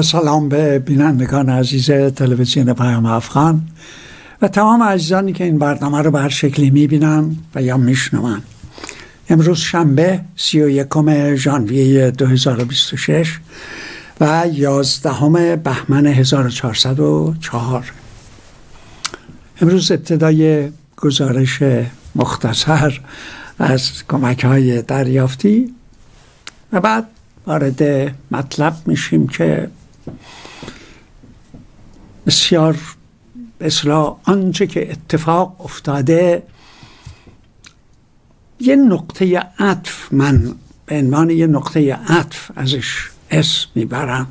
با سلام به بینندگان عزیز تلویزیون پیام افغان و تمام عزیزانی که این برنامه رو به هر شکلی میبینن و یا میشنون. امروز شنبه 31 ژانویه 2026 و 11 بهمن 1404. امروز ابتدای گزارش مختصر از کمک‌های دریافتی و بعد وارد مطلب میشیم که بسیار اصلاح آنچه که اتفاق افتاده یه نقطه عطف، من به عنوان یه نقطه عطف ازش اسم میبرم.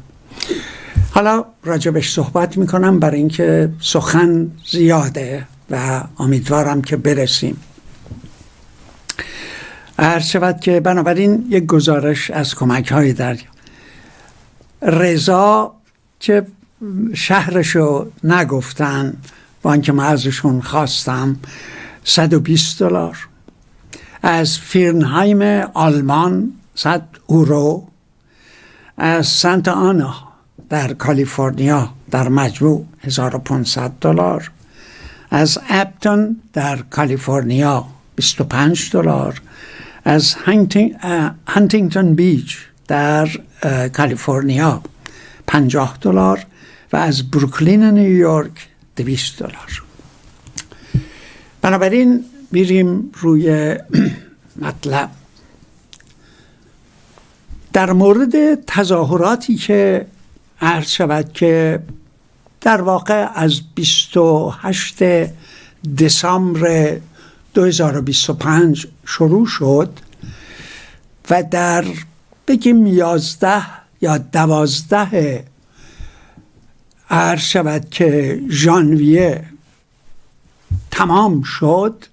حالا راجبش صحبت میکنم برای اینکه سخن زیاده و امیدوارم که برسیم. عرض شود که بنابراین یک گزارش از کمک‌های دریا. رضا که شهرشو نگفتن با اینکه من ازشون خواستم $120. از فیرنهایم آلمان €100. از سنت آنا در کالیفرنیا در مجموع $1500. از اپتون در کالیفرنیا $25. از هانتینگتون بیچ در کالیفرنیا $50 و از بروکلین نیویورک $200. بنابراین میریم روی مطلب. در مورد تظاهراتی که عرض شود که در واقع از 28 دسامبر 2025 شروع شد و در بگیم 11 یا 12 عرض شود که ژانویه تمام شد،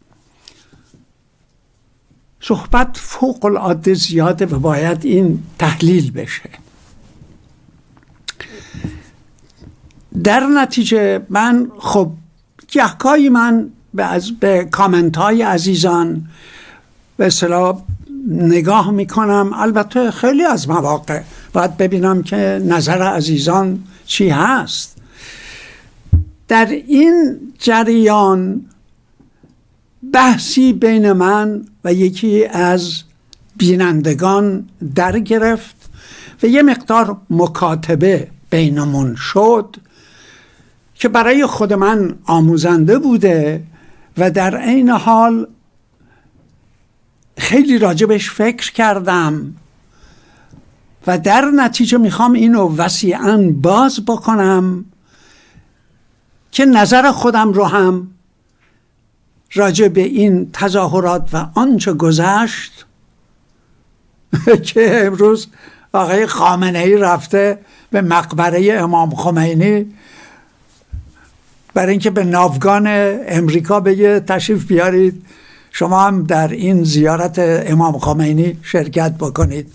صحبت فوق العاده زیاده و باید این تحلیل بشه. در نتیجه من خب گهگاهی من به کامنت های عزیزان به اصطلاح نگاه میکنم. البته خیلی از مواقع باید ببینم که نظر عزیزان چی هست. در این جریان بحثی بین من و یکی از بینندگان در گرفت و یه مقدار مکاتبه بینمون شد که برای خود من آموزنده بوده و در عین حال خیلی راجبش فکر کردم و در نتیجه میخوام اینو وسیعاً باز بکنم که نظر خودم رو هم راجع به این تظاهرات و آنچه گذشت که امروز آقای خامنه‌ای رفته به مقبره امام خمینی برای اینکه به ناوگان امریکا بگه تشریف بیارید شما هم در این زیارت امام خمینی شرکت بکنید.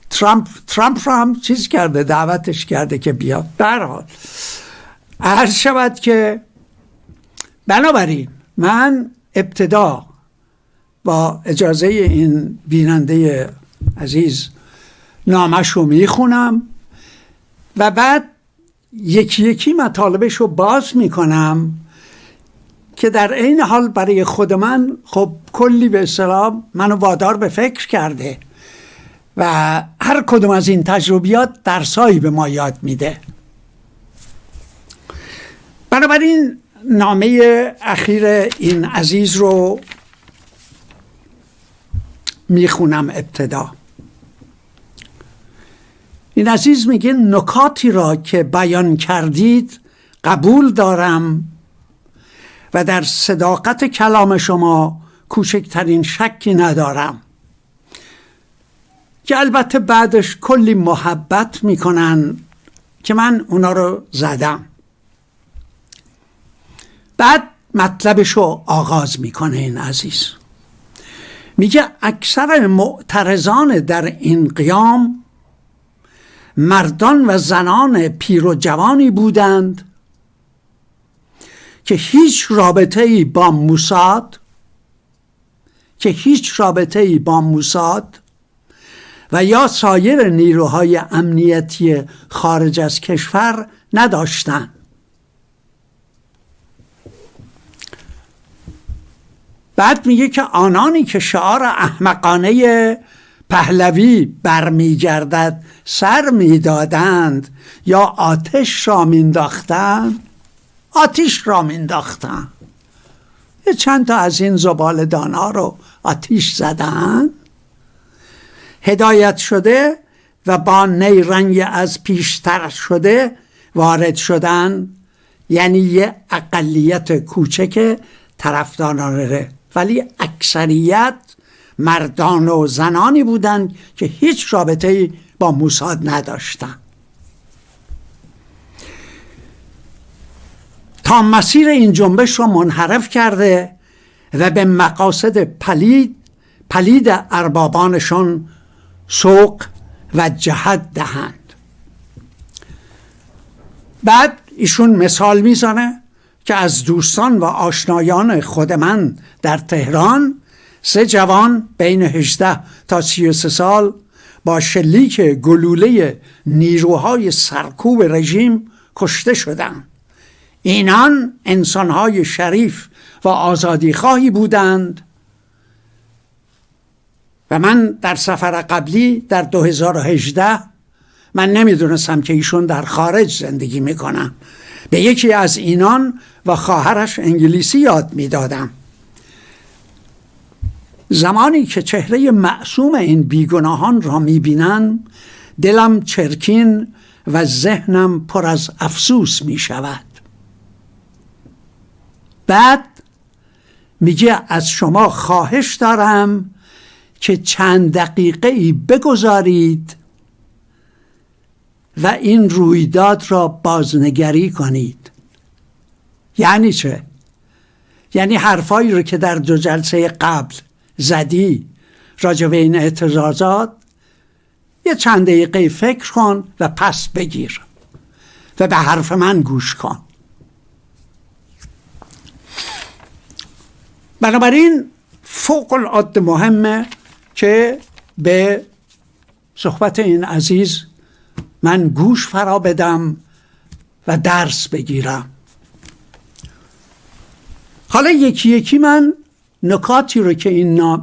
ترامپ رو هم چیز کرده، دعوتش کرده که بیاد. در حال عرض شود که بنابراین من ابتدا با اجازه این بیننده عزیز نامش رو میخونم و بعد یکی یکی مطالبش رو باز میکنم که در این حال برای خود من خب کلی به اصطلاح منو وادار به فکر کرده و هر کدوم از این تجربیات درسایی به ما یاد میده. بنابراین نامه اخیر این عزیز رو میخونم ابتدا. این عزیز میگه نکاتی را که بیان کردید قبول دارم و در صداقت کلام شما کوچکترین شکی ندارم که البته بعدش کلی محبت میکنن که من اونا رو زدم. بعد مطلبش رو آغاز میکنه این عزیز. میگه اکثر معترضان در این قیام مردان و زنان پیر و جوانی بودند که هیچ رابطه‌ای با موساد و یا سایر نیروهای امنیتی خارج از کشور نداشتند. بعد میگه که آنانی که شعار احمقانه پهلوی برمیگردد سر میدادند یا آتش را مینداختند، آتش را مینداختند. یه چند تا از این زباله‌دان ها رو آتش زدند. هدایت شده و با نیرنگ از پیشتر شده وارد شدن، یعنی یه اقلیت کوچک طرفدارانه، ولی اکثریت مردان و زنانی بودند که هیچ رابطه‌ای با موساد نداشتند. تا مسیر این جنبش رو منحرف کرده و به مقاصد پلید اربابانشان سوق و جهت دهند. بعد ایشون مثال میزنه که از دوستان و آشنایان خود من در تهران 3 جوان بین 18 تا 33 سال با شلیک گلوله نیروهای سرکوب رژیم کشته شدند. اینان انسانهای شریف و آزادیخواهی بودند و من در سفر قبلی در 2018 من نمیدونستم که ایشون در خارج زندگی میکنن. به یکی از اینان و خواهرش انگلیسی یاد میدادم. زمانی که چهره معصوم این بیگناهان را میبینم دلم چرکین و ذهنم پر از افسوس میشود. بعد میگه از شما خواهش دارم که چند دقیقه ای بگذارید و این رویداد را بازنگری کنید. یعنی چه؟ یعنی حرفایی رو که در 2 جلسه قبل زدی راجع به این اعتراضات یه چند دقیقه فکر کن و پس بگیر و به حرف من گوش کن. بنابراین فوق العاده مهمه که به صحبت این عزیز من گوش فرا بدم و درس بگیرم. حالا یکی یکی من نکاتی رو که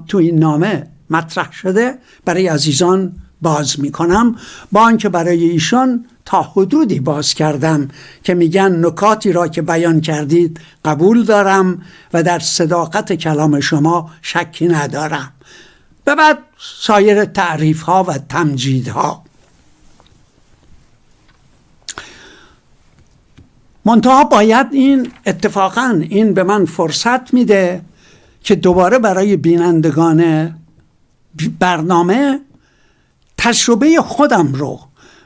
تو این نامه مطرح شده برای عزیزان باز میکنم، با آنکه برای ایشان تا حدودی باز کردم که میگن نکاتی را که بیان کردید قبول دارم و در صداقت کلام شما شکی ندارم. و بعد سایر تعریف ها و تمجید ها. منتها باید این اتفاقا این به من فرصت میده که دوباره برای بینندگان برنامه تجربه خودم رو،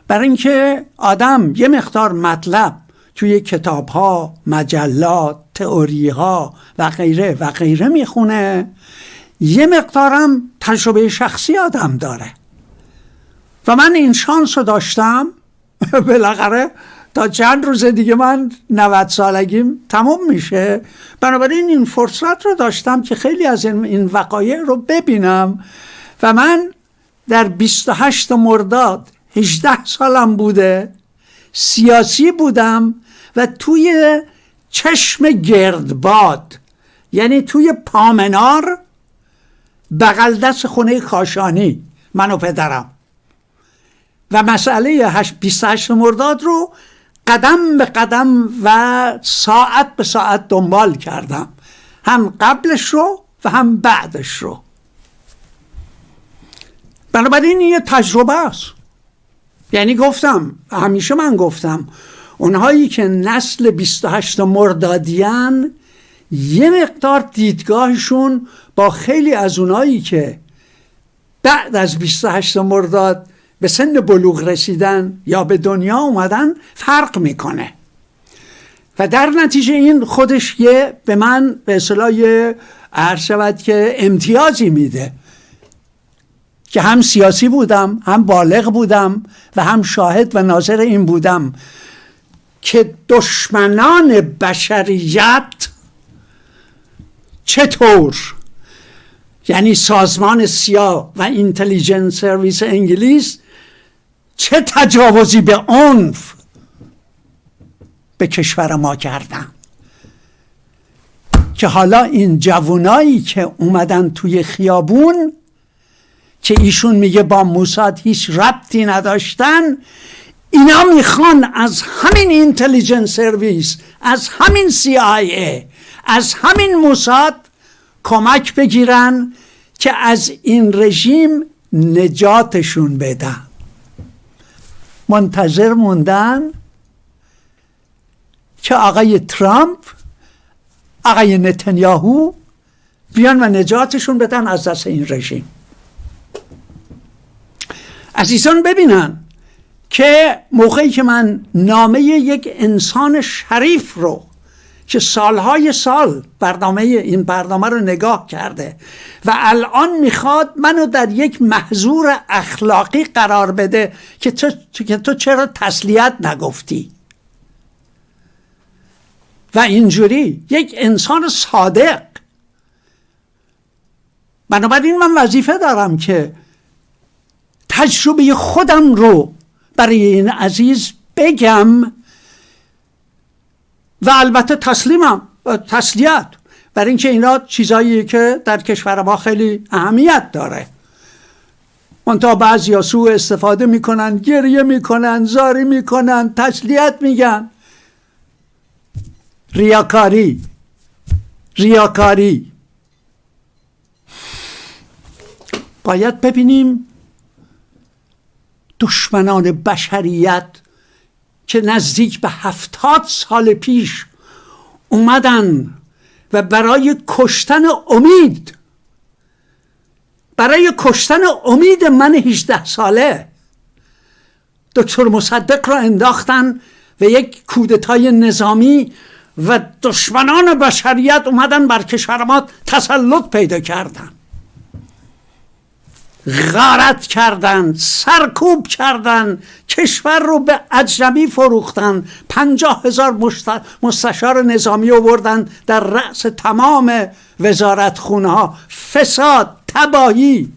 برای اینکه آدم یه مقدار مطلب توی کتاب ها، مجلات، تئوری ها و غیره و غیره میخونه، یه مقدارم تجربه شخصی آدم داره و من این شانس رو داشتم. بالاخره تا چند روز دیگه من 90 سالگیم تموم میشه، بنابراین این فرصت رو داشتم که خیلی از این وقایع رو ببینم و من در 28 مرداد 18 سالم بوده، سیاسی بودم و توی چشم گردباد، یعنی توی پامنار بغل دست خونه کاشانی، من و پدرم، و مسئله 28 مرداد رو قدم به قدم و ساعت به ساعت دنبال کردم، هم قبلش رو و هم بعدش رو. بنابراین این یه تجربه است. یعنی گفتم، همیشه من گفتم اونهایی که نسل 28 مردادیان یه مقدار دیدگاهشون با خیلی از اونهایی که بعد از 28 مرداد به سن بلوغ رسیدن یا به دنیا اومدن فرق میکنه و در نتیجه این خودش یه به من به اصطلاح عرض شود که امتیازی میده که هم سیاسی بودم، هم بالغ بودم و هم شاهد و ناظر این بودم که دشمنان بشریت چطور یعنی سازمان سیا و اینتلیجنس سرویس انگلیس چه تجاوزی به عنف به کشور ما کردن که حالا این جوانایی که اومدن توی خیابون که ایشون میگه با موساد هیچ ربطی نداشتن، اینا میخوان از همین اینتلیجنس سرویس، از همین CIA، از همین موساد کمک بگیرن که از این رژیم نجاتشون بدن. منتظر موندن که آقای ترامپ، آقای نتانیاهو بیان و نجاتشون بدن از دست این رژیم. عزیزان ببینن که موقعی که من نامه یک انسان شریف رو که سالهای سال این برنامه رو نگاه کرده و الان میخواد منو در یک محظور اخلاقی قرار بده که تو چرا تسلیت نگفتی، و اینجوری یک انسان صادق. بنابراین من وظیفه دارم که تجربه خودم رو برای این عزیز بگم و البته تسلیت، برای اینکه اینا چیزایی که در کشور ما خیلی اهمیت داره. منتها بعضیا سوء استفاده میکنن، گریه میکنن، زاری میکنن، تسلیت میگن. ریاکاری. باید ببینیم دشمنان بشریت که نزدیک به 70 سال پیش اومدن و برای کشتن امید من 18 ساله دکتر مصدق را انداختن و یک کودتای نظامی و دشمنان بشریت اومدن بر کشور ما تسلط پیدا کردن، غارت کردن، سرکوب کردن، کشور رو به اجنبی فروختن، 50,000 مستشار نظامی آوردن در رأس تمام وزارتخونه ها، فساد، تباهی.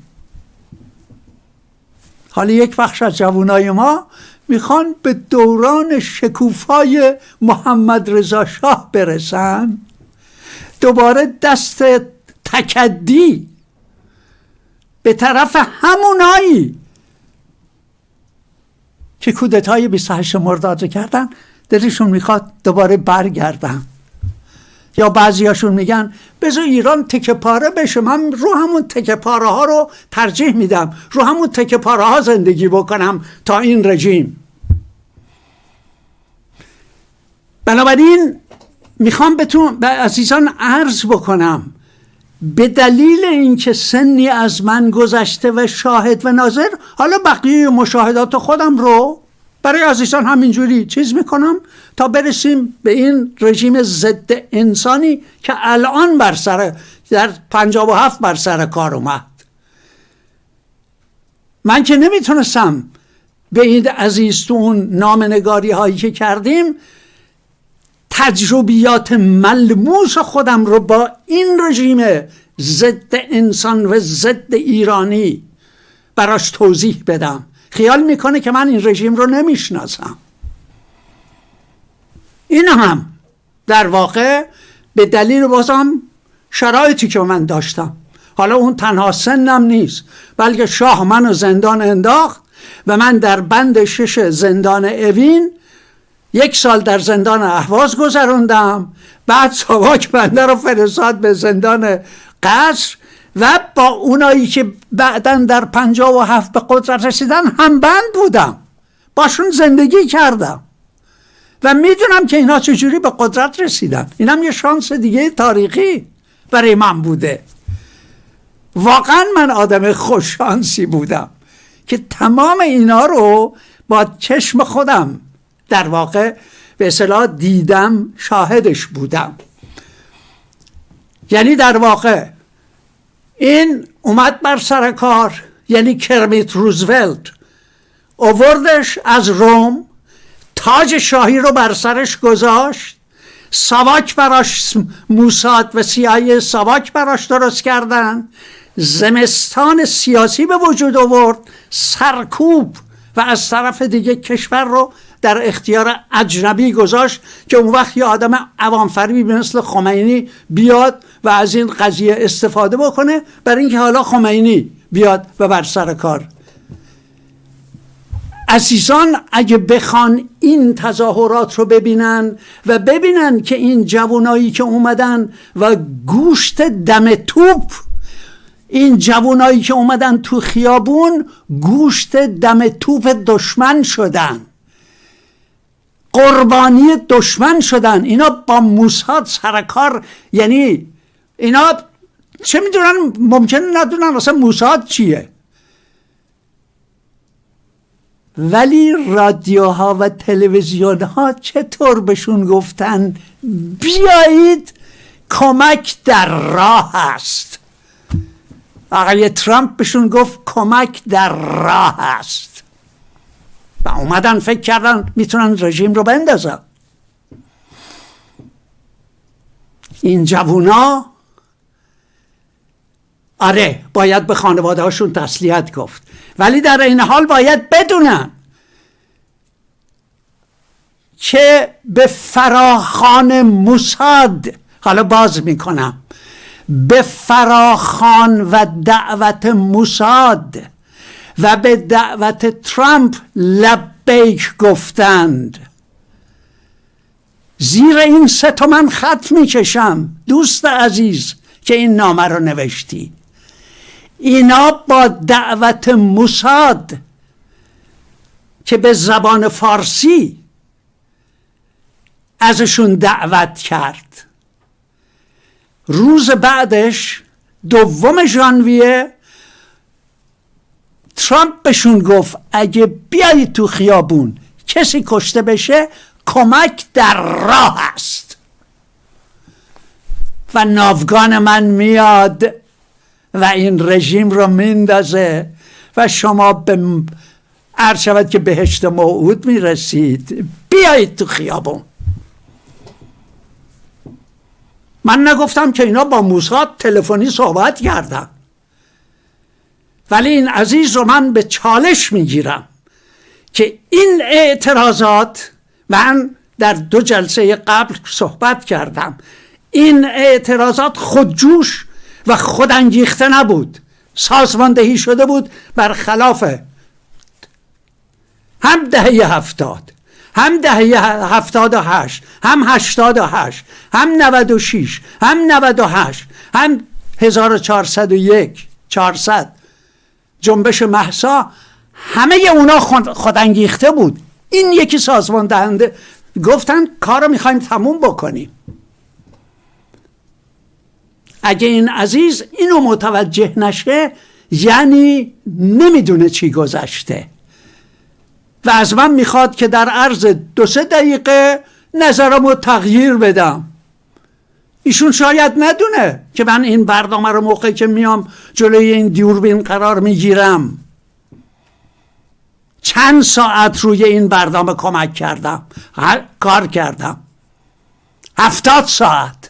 حالا یک بخش از جوانای ما میخوان به دوران شکوفای محمد رضا شاه برسن، دوباره دست تکدی به طرف همونایی که کودتای 28 مرداد کردن، دلشون میخواد دوباره برگردن. یا بعضیاشون میگن بذار ایران تکه پاره بشه، من رو همون تکه پاره ها رو ترجیح میدم، رو همون تکه پاره ها زندگی بکنم تا این رژیم. بنابراین میخوام به عزیزان عرض بکنم، به دلیل اینکه سنی از من گذشته و شاهد و ناظر، حالا بقیه مشاهدات خودم رو برای عزیزان همینجوری چیز میکنم تا برسیم به این رژیم ضد انسانی که الان در 57 بر سر کار اومد. من که نمیتونستم به این عزیز تو اون نامنگاری هایی که کردیم تجربیات ملموس خودم رو با این رژیم ضد انسان و ضد ایرانی براش توضیح بدم. خیال میکنه که من این رژیم رو نمیشناسم. این هم در واقع به دلیل بازم شرایطی که من داشتم. حالا اون تنها سنم نیست، بلکه شاه منو زندان انداخت و من در بند 6 زندان اوین 1 سال در زندان اهواز گذروندم. بعد ساواک بنده رو فرستاد به زندان قصر و با اونایی که بعدن در 57 به قدرت رسیدن هم بند بودم، باشون زندگی کردم و میدونم که اینا چجوری به قدرت رسیدن. اینم یه شانس دیگه تاریخی برای من بوده. واقعا من آدم خوششانسی بودم که تمام اینا رو با چشم خودم در واقع به اصطلاح دیدم، شاهدش بودم. یعنی در واقع این اومد بر سر کار، یعنی کرمیت روزولت آوردش از روم، تاج شاهی رو بر سرش گذاشت، ساواک براش، موساد و CIA ساواک براش درست کردن، زمستان سیاسی به وجود آورد، سرکوب، و از طرف دیگه کشور رو در اختیار اجنبی گذاشت که اون وقت یه آدم عوام‌فریبی مثل خمینی بیاد و از این قضیه استفاده بکنه برای اینکه حالا خمینی بیاد و بر سر کار. عزیزان اگه بخوان این تظاهرات رو ببینن و ببینن که این جوانایی که اومدن و گوشت دم توپ، این جوانایی که اومدن تو خیابون گوشت دم توپ دشمن شدن، قربانی دشمن شدن، اینا با موساد سرکار، یعنی اینا چه میدونن، ممکنه ندونن اصلا موساد چیه، ولی رادیوها و تلویزیونها چطور بهشون گفتن بیایید کمک در راه است. آقای ترامپ بهشون گفت کمک در راه است و اومدن فکر کردن میتونن رژیم رو بندازن. این جوونا آره باید به خانواده هاشون تسلیت گفت، ولی در این حال باید بدونن که به فراخوان موساد، حالا باز میکنم، به فراخوان و دعوت موساد و به دعوت ترامپ لبیک گفتند. زیر این سه تا من خط میکشم دوست عزیز که این نامه رو نوشتی. اینا با دعوت موساد که به زبان فارسی ازشون دعوت کرد، روز بعدش 2 ژانویه ترامپ بهشون گفت اگه بیایید تو خیابون کسی کشته بشه کمک در راه است و ناوگان من میاد و این رژیم رو میندازه و شما به عرض شود که بهشت موعود میرسید، بیایید تو خیابون. من نگفتم که اینا با موساد تلفنی صحبت کردن، ولی این عزیز رو من به چالش میگیرم که این اعتراضات، من در 2 جلسه قبل صحبت کردم، این اعتراضات خودجوش و خودانگیخته نبود، سازماندهی شده بود برخلاف هم دهه 70، هم دهه 78، هم 88، هم 96، هم 98، هم 1401 400 جنبش مهسا، همه اونا خودانگیخته بود. این یکی سازمان دهنده گفتن کارو میخوایم تموم بکنیم. اگه این عزیز اینو متوجه نشه یعنی نمیدونه چی گذشته و از من میخواد که در عرض 2-3 دقیقه نظرمو تغییر بدم. ایشون شاید ندونه که من این برنامه رو موقعی که میام جلوی این دوربین قرار میگیرم چند ساعت روی این برنامه کمک کردم، کار کردم، 70 ساعت.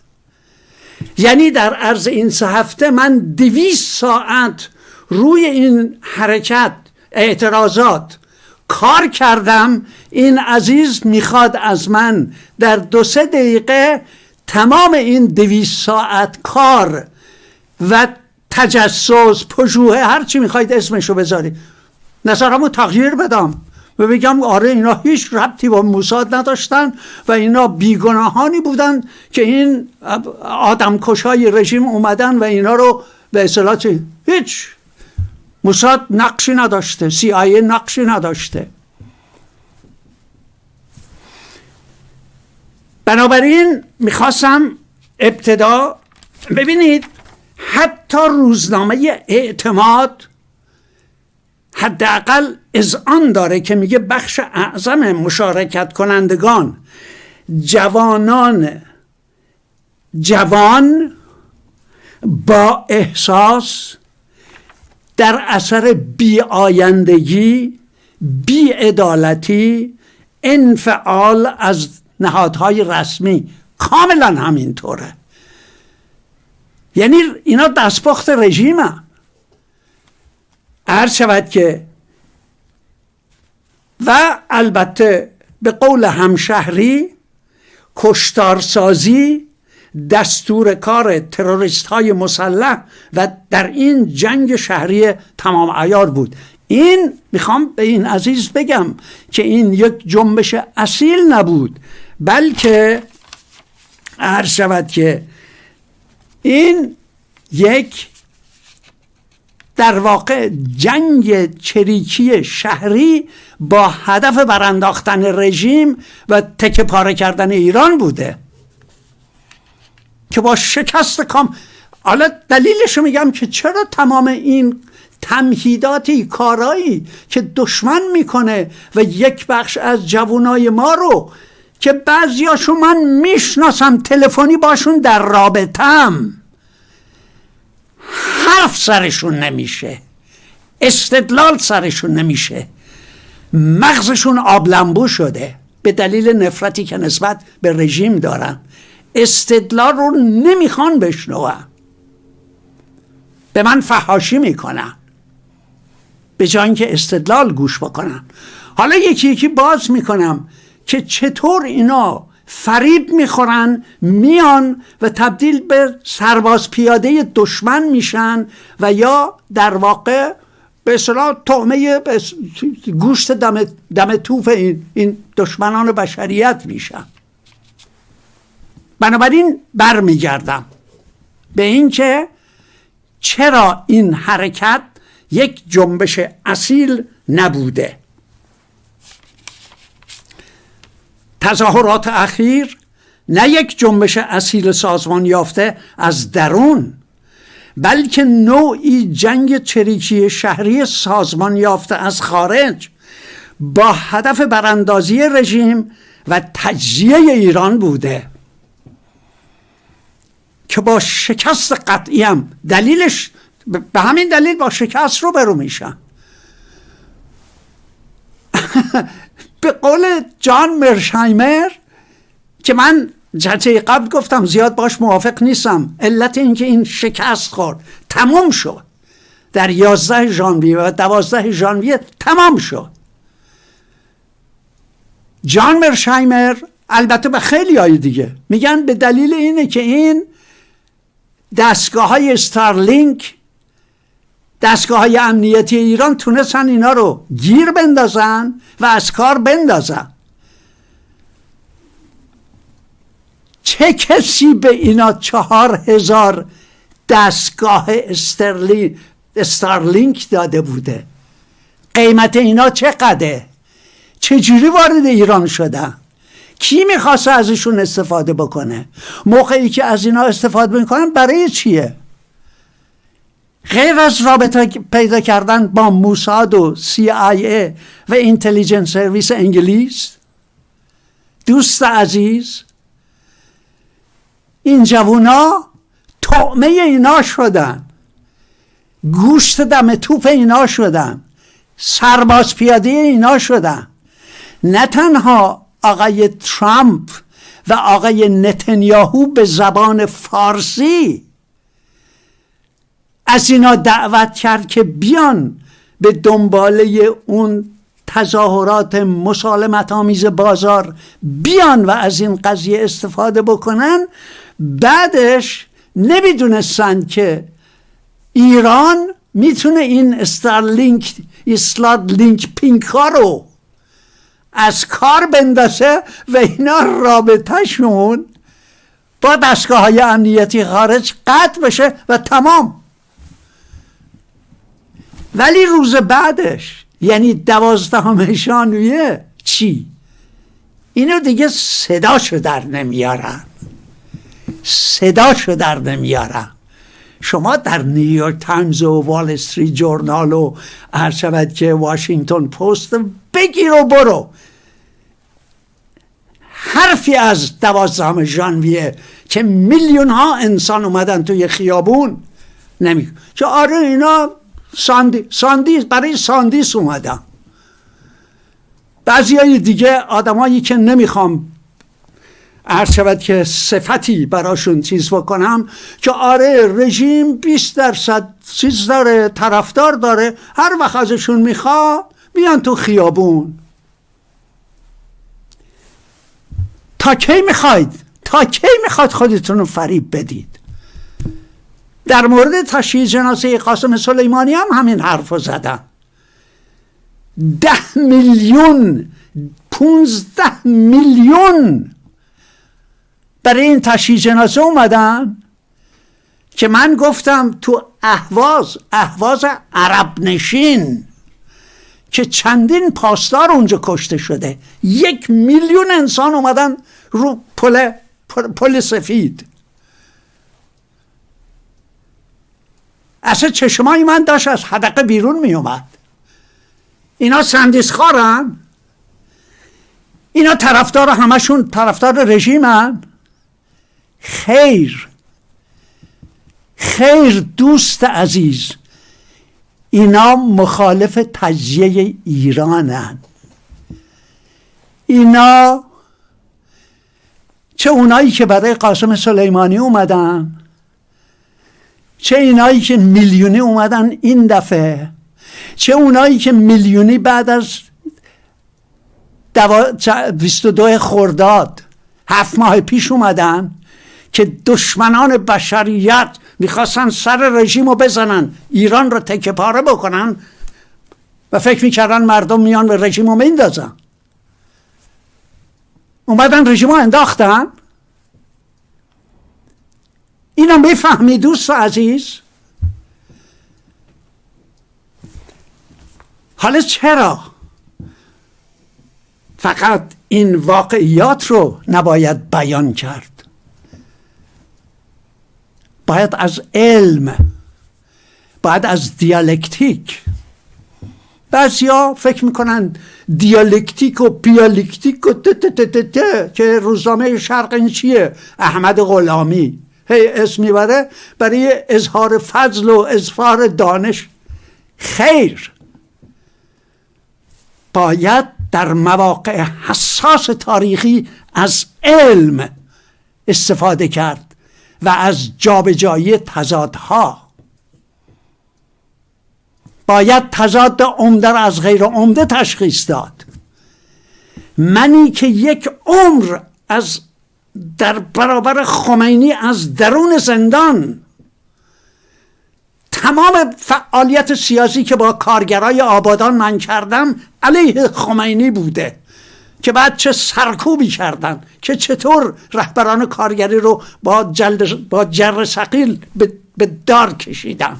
یعنی در عرض این 3 هفته من 200 ساعت روی این حرکت اعتراضات کار کردم. این عزیز میخواد از من در 2-3 دقیقه تمام این 200 ساعت کار و تجسس، پژوهه، هرچی میخواید اسمشو بذاری، نظرمو تغییر بدم و بگم آره اینا هیچ ربطی با موساد نداشتن و اینا بیگناهانی بودن که این آدمکشای رژیم اومدن و اینا رو به اصطلاح هیچ موساد نقشی نداشته، CIA نقشی نداشته. بنابراین میخواستم ابتدا ببینید حتی روزنامه اعتماد حداقل اذعان داره که میگه بخش اعظم مشارکت کنندگان جوان با احساس در اثر بی‌آیندگی، بی‌عدالتی، انفعال از نهادهای رسمی، کاملا همینطوره. یعنی اینا دستپخت رژیمه. عرض شود که و البته به قول همشهری کشتارسازی دستور کار تروریست های مسلح و در این جنگ شهری تمام عیار بود. این میخوام به این عزیز بگم که این یک جنبش اصیل نبود، بلکه عرض شود که این یک در واقع جنگ چریکی شهری با هدف برانداختن رژیم و تکه پاره کردن ایران بوده که با شکست حالا دلیلشو میگم که چرا تمام این تمهیداتی کارایی که دشمن میکنه و یک بخش از جوانای ما رو که بعضیاشو من میشناسم تلفنی باشون در رابطم، حرف سرشون نمیشه، استدلال سرشون نمیشه، مغزشون آبلنبو شده به دلیل نفرتی که نسبت به رژیم دارن، استدلال رو نمیخوان بشنون، به من فحاشی میکنن به جای اینکه استدلال گوش بکنن. حالا یکی یکی باز میکنم که چطور اینا فریب میخورن، میان و تبدیل به سرباز پیاده دشمن میشن و یا در واقع به اصطلاح طعمه گوشت دم توف این دشمنان بشریت میشن. بنابراین برمیگردم به این که چرا این حرکت یک جنبش اصیل نبوده. تظاهرات اخیر نه یک جنبش اصیل سازمان یافته از درون، بلکه نوعی جنگ چریکی شهری سازمان یافته از خارج با هدف براندازی رژیم و تجزیه ایران بوده که با شکست قطعی هم دلیلش به همین دلیل با شکست رو برو میشن. به قول جان مرشایمر که من جلسه قبل گفتم زیاد باش موافق نیستم، علت این که این شکست خورد تمام شد در 11 ژانویه و 12 ژانویه تمام شد. جان مرشایمر البته به خیلی های دیگه میگن به دلیل اینه که این دستگاه های استارلینک، دستگاه های امنیتی ایران تونستن اینا رو گیر بندازن و از کار بندازن. چه کسی به اینا 4000 دستگاه استارلینک داده بوده؟ قیمت اینا چقدره؟ چجوری وارد ایران شدن؟ کی میخواسته ازشون استفاده بکنه؟ موقعی که از اینا استفاده میکنن برای چیه؟ غیر از رابطه پیدا کردن با موساد و CIA و اینتلیجنس سرویس انگلیس. دوست عزیز، این جوونا طعمه اینا شدن، گوشت دم توپ اینا شدن، سرباز پیاده اینا شدن. نه تنها آقای ترامپ و آقای نتانیاهو به زبان فارسی از اینا دعوت کرد که بیان به دنباله اون تظاهرات مسالمت آمیز بازار بیان و از این قضیه استفاده بکنن، بعدش نمیدونستن که ایران میتونه این استارلینک پینکا رو از کار بندازه و اینا رابطهشون با دستگاه های امنیتی خارج قطع بشه و تمام. ولی روز بعدش یعنی 12 ژانویه چی؟ اینو دیگه صداشو در نمیارن. شما در نیویورک تایمز و وال استریت جورنال و هر شود که واشنگتن پست بگیر و برو، حرفی از 12 ژانویه که میلیون ها انسان اومدن توی خیابون نمی که آره اینا برای ساندیس اومدن. بعضی های دیگه آدمایی که نمیخوام عرض شود که صفتی براشون چیز بکنم که آره رژیم 20% چیز داره، طرفدار داره، هر وقت ازشون میخواد بیان تو خیابون. تا کی میخواید خودتون رو فریب بدید؟ در مورد تشییع جنازه قاسم سلیمانی هم همین حرف رو زدن. 10 میلیون 15 میلیون برای این تشییع جنازه اومدن که من گفتم تو اهواز عرب نشین که چندین پاسدار اونجا کشته شده، 1 میلیون انسان اومدن رو پل سفید. اصلا چشمای من داشت از حدقه بیرون می اومد. اینا سندیسخوارن؟ اینا همشون طرفدار رژیمن؟ خیر دوست عزیز، اینا مخالف تجزیه ایرانن. اینا چه اونایی که برای قاسم سلیمانی اومدن، چه اینایی که میلیونی اومدن این دفعه، چه اونایی که میلیونی بعد از 22 خرداد 7 ماه پیش اومدن که دشمنان بشریت میخواستن سر رژیم رو بزنن، ایران رو تکه پاره بکنن و فکر میکردن مردم میان به رژیم رو میندازن. اومدن رژیم رو انداختن. اینا میفهمی دوست عزیز؟ حالا چرا فقط این واقعیات رو نباید بیان کرد؟ باید از علم، باید از دیالکتیک. بعضیا فکر میکنن دیالکتیک و پیالکتیک و که روزنامه شرق این چیه؟ احمد غلامی هی اسم میبره برای اظهار فضل و اظهار دانش. خیر، باید در مواقع حساس تاریخی از علم استفاده کرد و از جابجایی تضادها. باید تضاد عمده را از غیر عمده تشخیص داد. منی که 1 عمر در برابر خمینی از درون زندان تمام فعالیت سیاسی که با کارگرای آبادان من کردم علیه خمینی بوده که بعد چه سرکوبی کردن که چطور رهبران کارگری رو با جر ثقیل به دار کشیدن.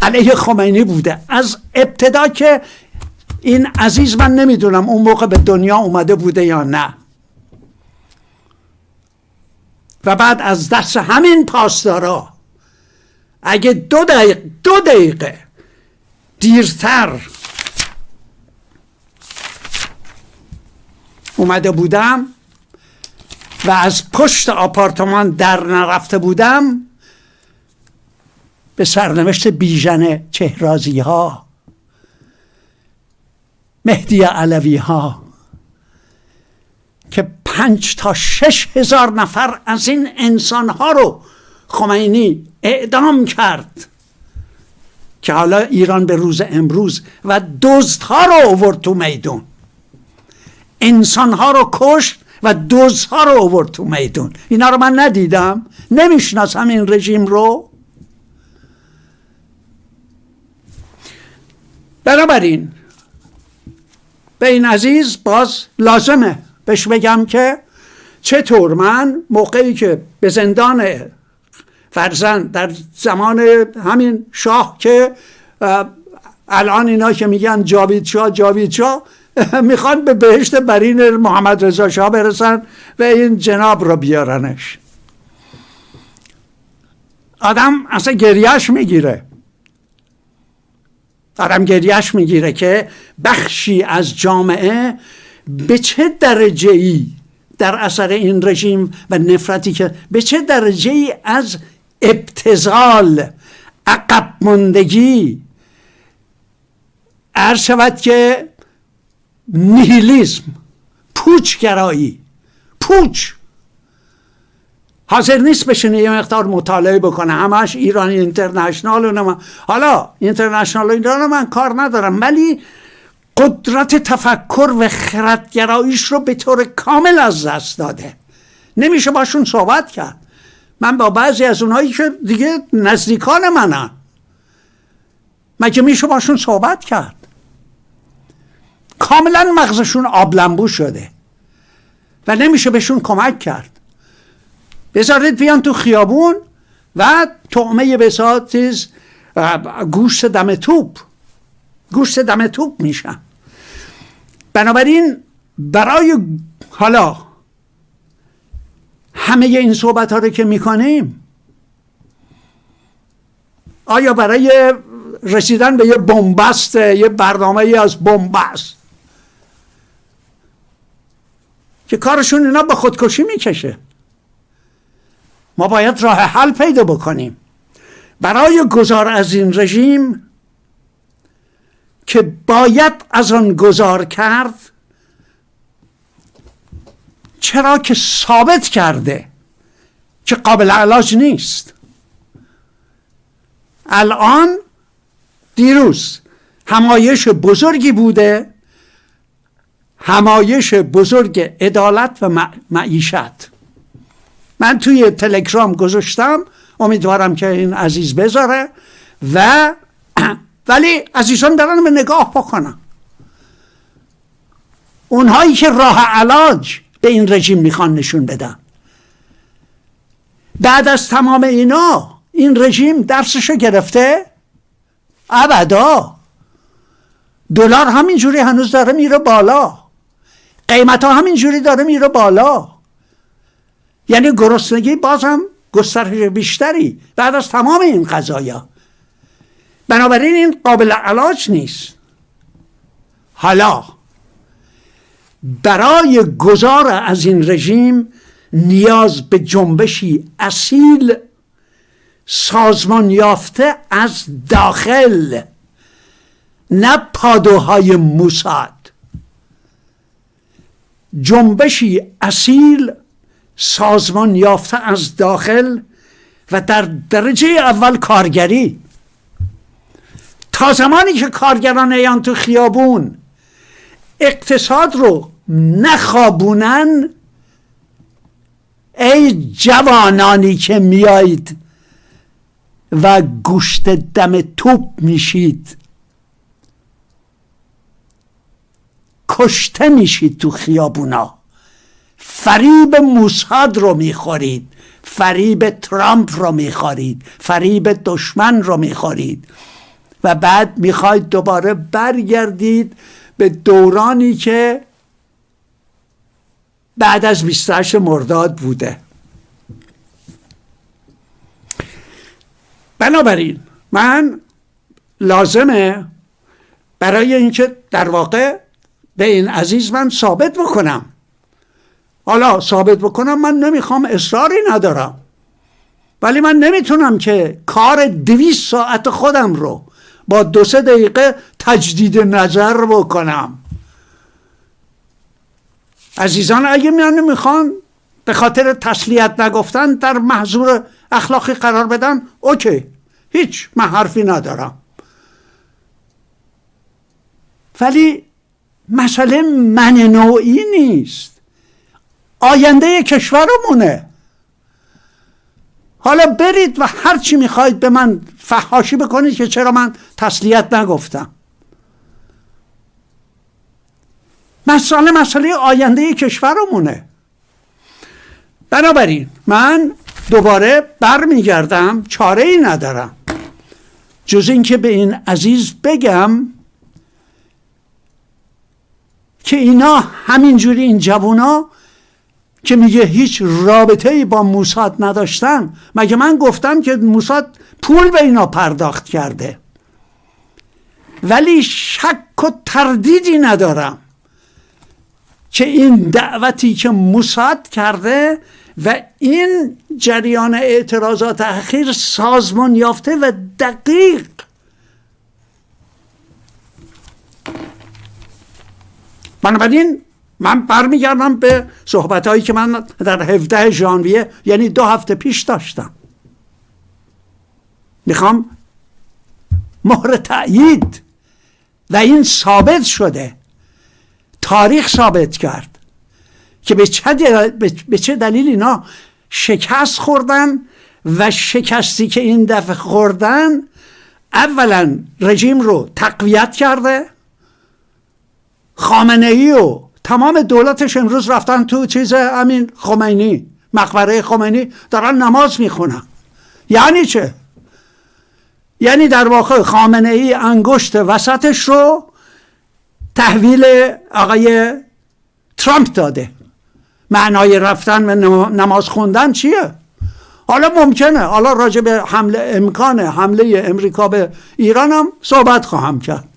علیه خمینی بوده از ابتدا که این عزیز، من نمیدونم اون موقع به دنیا اومده بوده یا نه. و بعد از دست همین پاسدارا اگه 2 دقیقه دیرتر اومده بودم و از پشت آپارتمان در نرفته بودم، به سرنوشت بیژن چهرازی ها، مهدی علوی ها که 5 تا 6 هزار نفر از این انسان ها رو خمینی اعدام کرد که حالا ایران به روز امروز و دزدها رو آورد تو میدون، انسان ها رو کشت و دزدها رو آورد تو میدون. اینا رو من ندیدم، نمیشناسم این رژیم رو. بنابراین به این عزیز باز لازمه بهش بگم که چطور من موقعی که به زندان فرزند در زمان همین شاه که الان اینا که میگن جاوید شاه میخوان به بهشت برین محمد رضا شاه برسن و این جناب رو بیارنش. آدم اصلا گریهش میگیره که بخشی از جامعه به چه درجه‌ای در اثر این رژیم و نفرتی که به چه درجه‌ای از ابتذال، عقب ماندگی، عرض شود که نیهیلیسم، پوچگرایی، پوچ، حاضر نیست بشینه یه مقدار مطالعه بکنه، همش ایران اینترنشنال. حالا اینترنشنال ایران من کار ندارم، ولی قدرت تفکر و خردگراییش رو به طور کامل از دست داده. نمیشه باشون صحبت کرد. من با بعضی از اونهایی که دیگه نزدیکان منن، مگه میشه باشون صحبت کرد؟ کاملا مغزشون آبلنبو شده و نمیشه بهشون کمک کرد. بذارید بیان تو خیابون و طعمه بساتیز گوشت دم توپ میشن. بنابراین برای حالا همه این صحبت ها رو که میکنیم، آیا برای رسیدن به یه بنبست، یه برنامه از بنبست که کارشون اینا به خودکشی میکشه؟ ما باید راه حل پیدا بکنیم برای گذار از این رژیم که باید از آن گذار کرد، چرا که ثابت کرده که قابل علاج نیست. الان دیروز همایش بزرگی بوده، همایش بزرگ عدالت و معیشت. من توی تلگرام گذاشتم، امیدوارم که این عزیز بذاره ولی عزیزان برن به نگاه بکنن. اونهایی که راه علاج به این رژیم میخوان نشون بدن. بعد از تمام اینا این رژیم درسشو گرفته؟ ابدا. دلار همینجوری هنوز داره میره بالا، قیمت ها همینجوری داره میره بالا، یعنی گرسنگی بازم گسترش بیشتری بعد از تمام این قضایا. بنابراین این قابل علاج نیست. حالا برای گذار از این رژیم نیاز به جنبشی اصیل، سازمان یافته از داخل، نه پادوهای موساد. جنبشی اصیل، سازمان یافته از داخل و در درجه اول کارگری. تا زمانی که کارگران ایان تو خیابون اقتصاد رو نخوابونن، ای جوانانی که میایید و گوشت دم توپ میشید، کشته میشید تو خیابونا، فریب موساد رو میخورید، فریب ترامپ رو میخورید، فریب دشمن رو میخورید و بعد میخواید دوباره برگردید به دورانی که بعد از 28 مرداد بوده. بنابراین من لازمه برای اینکه در واقع به این عزیز من ثابت بکنم، حالا ثابت بکنم، من نمیخوام، اصراری ندارم، ولی من نمیتونم که کار 200 ساعت خودم رو با 2-3 دقیقه تجدید نظر بکنم. عزیزان اگه میخوان به خاطر تسلیت نگفتن در محظور اخلاقی قرار بدن، اوکی، هیچ، من حرفی ندارم. ولی مسئله من نوعی نیست، آینده کشورمونه. حالا برید و هر چی میخواید به من فحاشی بکنید که چرا من تسلیت نگفتم. مسئله آینده کشورمونه. بنابراین من دوباره برمیگردم، چاره ای ندارم جز این که به این عزیز بگم که اینا همینجوری، این جوونا که میگه هیچ رابطه‌ای با موساد نداشتن، مگه من گفتم که موساد پول به اینا پرداخت کرده؟ ولی شک و تردیدی ندارم که این دعوتی که موساد کرده و این جریان اعتراضات اخیر سازمان یافته و دقیق بنابراین من برمیگردم به صحبتهایی که من در 17 ژانویه یعنی 2 هفته پیش داشتم. میخوام مهر تأیید و این ثابت شده، تاریخ ثابت کرد که به چه دلیل اینا شکست خوردن و شکستی که این دفعه خوردن اولا رژیم رو تقویت کرده. خامنه‌ای و تمام دولتش امروز رفتن تو همین خمینی، مقبره خمینی، دارن نماز میخونن. یعنی چه؟ یعنی در واقع خامنه‌ای انگشت وسطش رو تحویل آقای ترامپ داده. معنای رفتن و نماز خوندن چیه؟ حالا ممکنه، حالا راجع به امکان حمله امریکا به ایران هم صحبت خواهم کرد،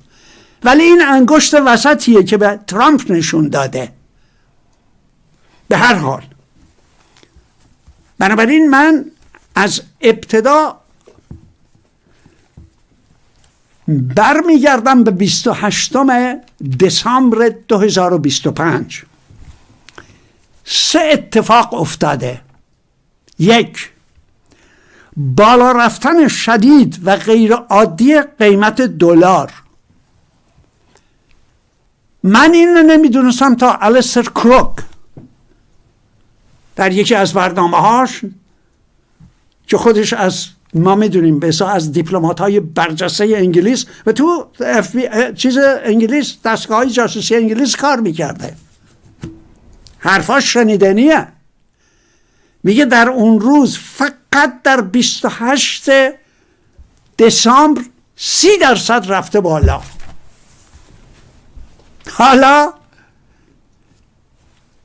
ولی این انگشت وسطیه که به ترامپ نشون داده. به هر حال بنابراین من از ابتدا برمیگردم به 28 دسامبر 2025. 3 اتفاق افتاده. 1، بالا رفتن شدید و غیر عادی قیمت دلار. من این رو نمیدونستم تا الیستر کروک در یکی از برنامه‌هاش که خودش از ما میدونیم به از دیپلمات‌های برجسته انگلیس و تو انگلیس، دستگاه جاسوسی انگلیس کار میکرده، حرفاش شنیدنیه. میگه در اون روز فقط در 28 دسامبر 30% رفته بالا. حالا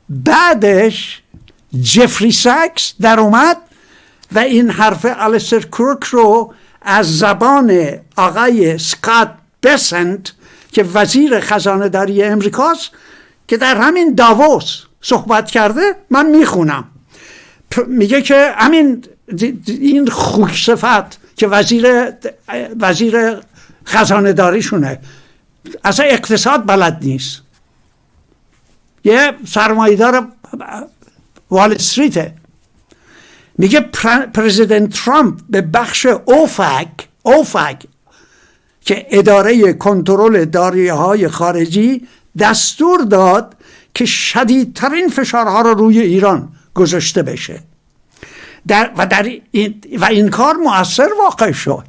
بعدش جفری ساکس در اومد و این حرف الیستر کروک رو از زبان آقای سکات بسنت که وزیر خزانه داری امریکاست که در همین داووس صحبت کرده، من میخونم. میگه که این خوک صفت که وزیر خزانه داریشونه اصلا اقتصاد بلد نیست، یه سرمایه‌دار وال استریته. میگه پرزیدنت ترامپ به بخش اوفک که اداره کنترل دارایی‌های خارجی دستور داد که شدیدترین فشارها رو روی ایران گذاشته بشه و این کار مؤثر واقع شد.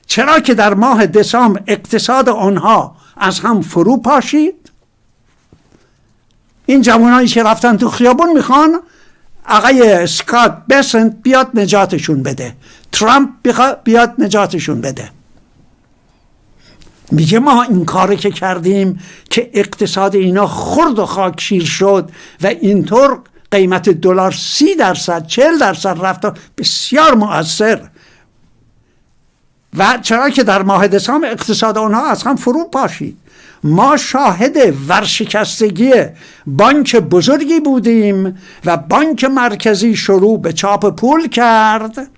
چرا که در ماه دسامبر اقتصاد آنها از هم فرو پاشید. این جوانایی که رفتن تو خیابون میخوان آقای سکات بسنت بیاد نجاتشون بده، ترامپ بیاد نجاتشون بده. میگه ما این کاری که کردیم که اقتصاد اینا خرد و خاکشیر شد و اینطور قیمت دلار 30% 40% رفت، بسیار مؤثر. و چرا که در ماه دسامبر اقتصاد اونها از هم فرو پاشید. ما شاهد ورشکستگی بانک بزرگی بودیم و بانک مرکزی شروع به چاپ پول کرد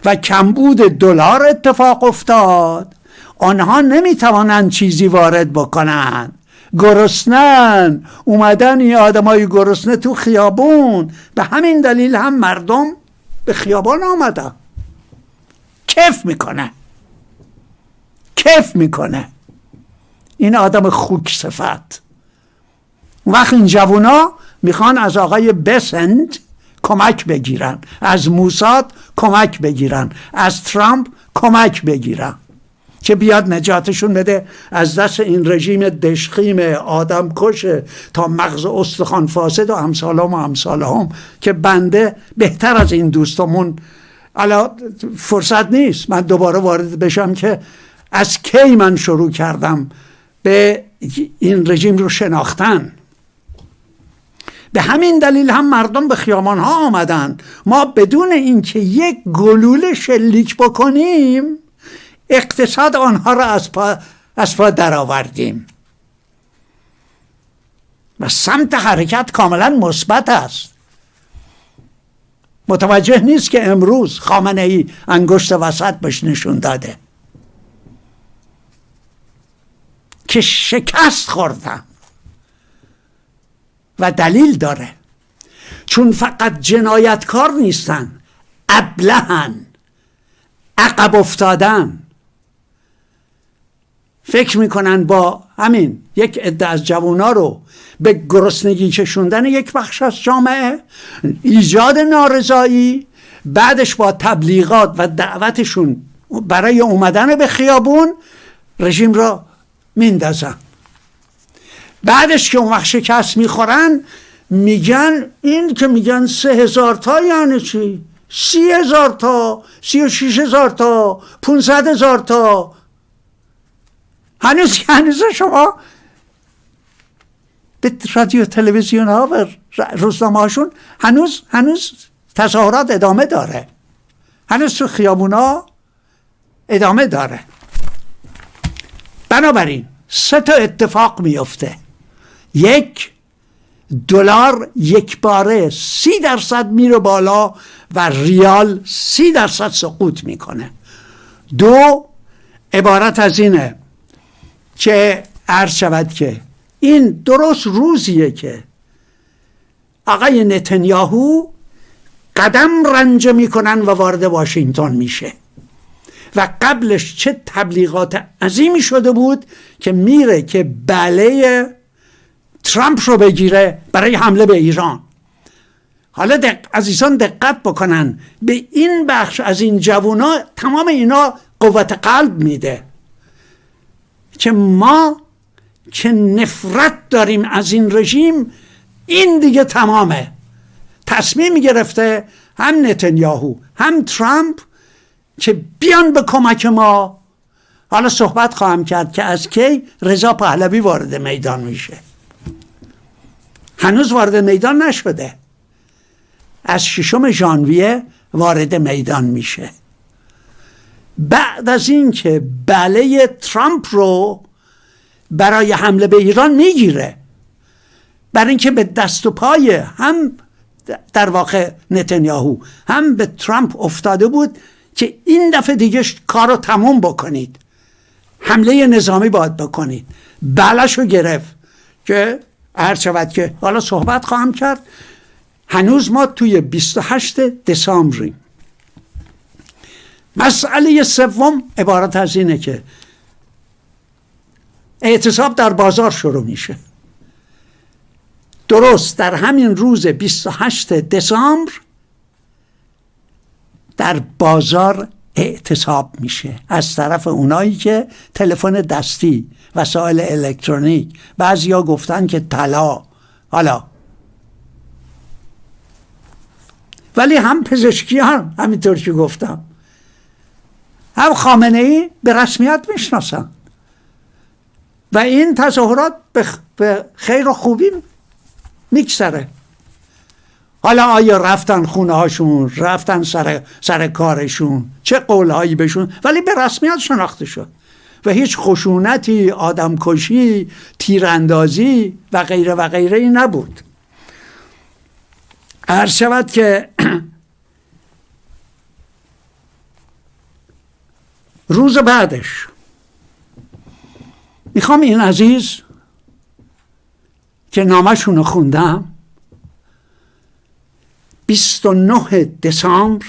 و کمبود دلار اتفاق افتاد. آنها نمیتوانند چیزی وارد بکنن، گرسنن، اومدن این آدمای گرسنه تو خیابون. به همین دلیل هم مردم به خیابان آمدن. کیف میکنه این آدم خوک صفت. وقت این جوونا میخوان از آقای بسنت کمک بگیرن، از موساد کمک بگیرن، از ترامپ کمک بگیرن که بیاد نجاتشون بده از دست این رژیم دشخیم آدم کش تا مغز استخوان فاسد و امثالهم که بنده بهتر از این دوستمون الان فرصت نیست من دوباره وارد بشم که از کی من شروع کردم به این رژیم رو شناختن. به همین دلیل هم مردم به خیابان ها آمدن. ما بدون اینکه یک گلوله شلیک بکنیم اقتصاد آنها را از پا در آوردیم و سمت حرکت کاملا مثبت است. متوجه نیست که امروز خامنه‌ای انگشت وسط بهش نشون داده که شکست خوردن. و دلیل داره، چون فقط جنایتکار نیستن، ابلهن، عقب افتادن، فکر میکنن با همین یک عده از جوونا رو به گرسنگی کشوندن یک بخش از جامعه، ایجاد نارضایی، بعدش با تبلیغات و دعوتشون برای اومدن به خیابون رژیم را میندازن. بعدش که اون وقت شکست میخورن میگن، این که میگن 3000 تا یعنی چی؟ 30,000 تا، 36,000 تا، 500,000 تا. هنوز شما به رادیو تلویزیون ها و روزنامه هاشون هنوز تظاهرات ادامه داره، هنوز تو خیابون ها ادامه داره. بنابراین 3 تا اتفاق میفته. 1، دلار یک باره 30% میره بالا و ریال 30% سقوط میکنه. 2، عبارت از اینه که عرض شود که این درست روزیه که آقای نتانیاهو قدم رنجه میکنن و وارد واشنگتن میشه و قبلش چه تبلیغات عظیمی شده بود که میره که بله ترامپ رو بگیره برای حمله به ایران. حالا عزیزان دقت بکنن به این بخش از این جوونا، تمام اینا قوت قلب میده که ما که نفرت داریم از این رژیم، این دیگه تمامه. تصمیم گرفته هم نتانیاهو هم ترامپ که بیان به کمک ما. حالا صحبت خواهم کرد که از کی رضا پهلوی وارد میدان میشه. هنوز وارد میدان نشده، از 6 ژانویه وارد میدان میشه. بعد از این که بله ترامپ رو برای حمله به ایران میگیره، برای اینکه به دست و پای هم در واقع نتانیاهو هم به ترامپ افتاده بود که این دفعه دیگه کار رو تموم بکنید، حمله نظامی باید بکنید. بلش رو گرفت که عرض شود که حالا صحبت خواهم کرد. هنوز ما توی 28 دسامبریم. مسئله سوم عبارت از اینه که اعتصاب در بازار شروع میشه. درست در همین روز 28 دسامبر در بازار اعتصاب میشه از طرف اونایی که تلفن دستی، وسایل الکترونیک، بعضیا گفتن که طلا، حالا ولی هم پزشکی هم همینطور که گفتم، هم خامنه ای به رسمیت میشناسن و این تظاهرات به خیر و خوبی میگذره. حالا آیا رفتن خونه هاشون، رفتن سر کارشون، چه قولهایی بهشون، ولی به رسمیت شناخته شد و هیچ خشونتی، آدمکشی، تیراندازی و غیره و غیره ای نبود. عرض شود که روز بعدش میخوام این عزیز که نامشون رو خوندم، 29 دسامبر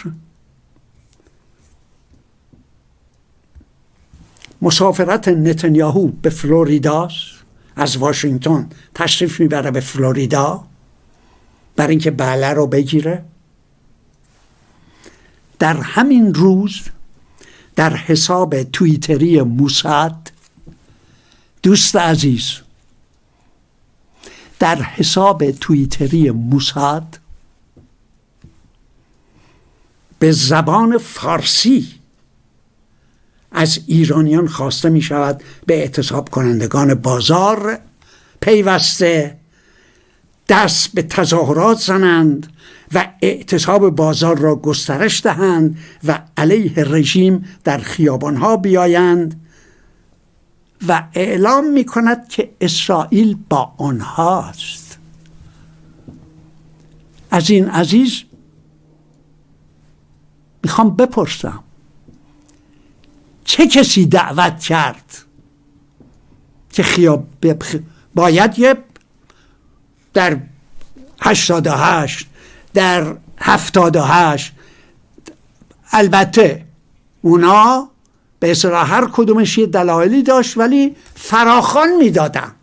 مسافرت نتانیاهو به فلوریداست. از واشنگتن تشریف میبره به فلوریدا برای اینکه بله رو بگیره. در همین روز در حساب توییتری موساد، دوست عزیز، در حساب توییتری موساد به زبان فارسی از ایرانیان خواسته می شود به اعتصاب کنندگان بازار پیوسته دست به تظاهرات زنند و اعتصاب بازار را گسترش دهند و علیه رژیم در خیابانها بیایند و اعلام می کند که اسرائیل با آنهاست. از این عزیز میخوام بپرسم چه کسی دعوت کرد که باید یه در 88 در 78. البته اونا به اصطلاح هر کدومش یه دلایلی داشت ولی فراخوان میدادن.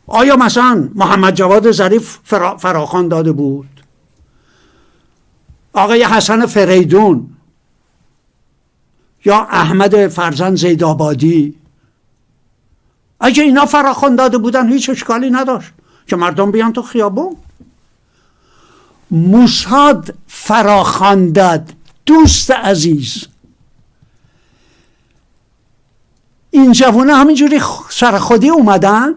آیا مثلا محمد جواد ظریف فراخوان داده بود؟ آقای حسن فریدون یا احمد فرزند زیدآبادی؟ اگه اینا فراخوان داده بودن هیچ اشکالی نداشت که مردم بیان تو خیابون. موساد فراخوان داد. دوست عزیز، این جوانه همینجوری سر خودی اومدن،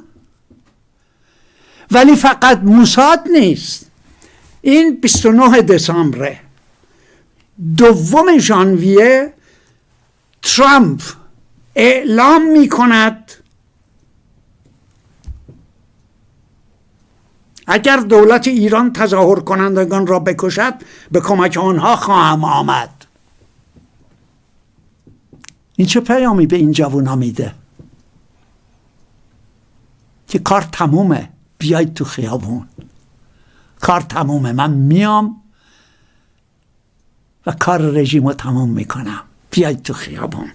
ولی فقط موساد نیست. این 29 دسامبر، 2 ژانویه ترامپ اعلام می کند اگر دولت ایران تظاهر کنندگان را بکشد به کمک آنها خواهم آمد. این چه پیامی به این جوونا میده؟ که کار تمومه، بیاید تو خیابون، کار تمومه، من میام و کار رژیم رو تموم میکنم، بیاید تو خیابون.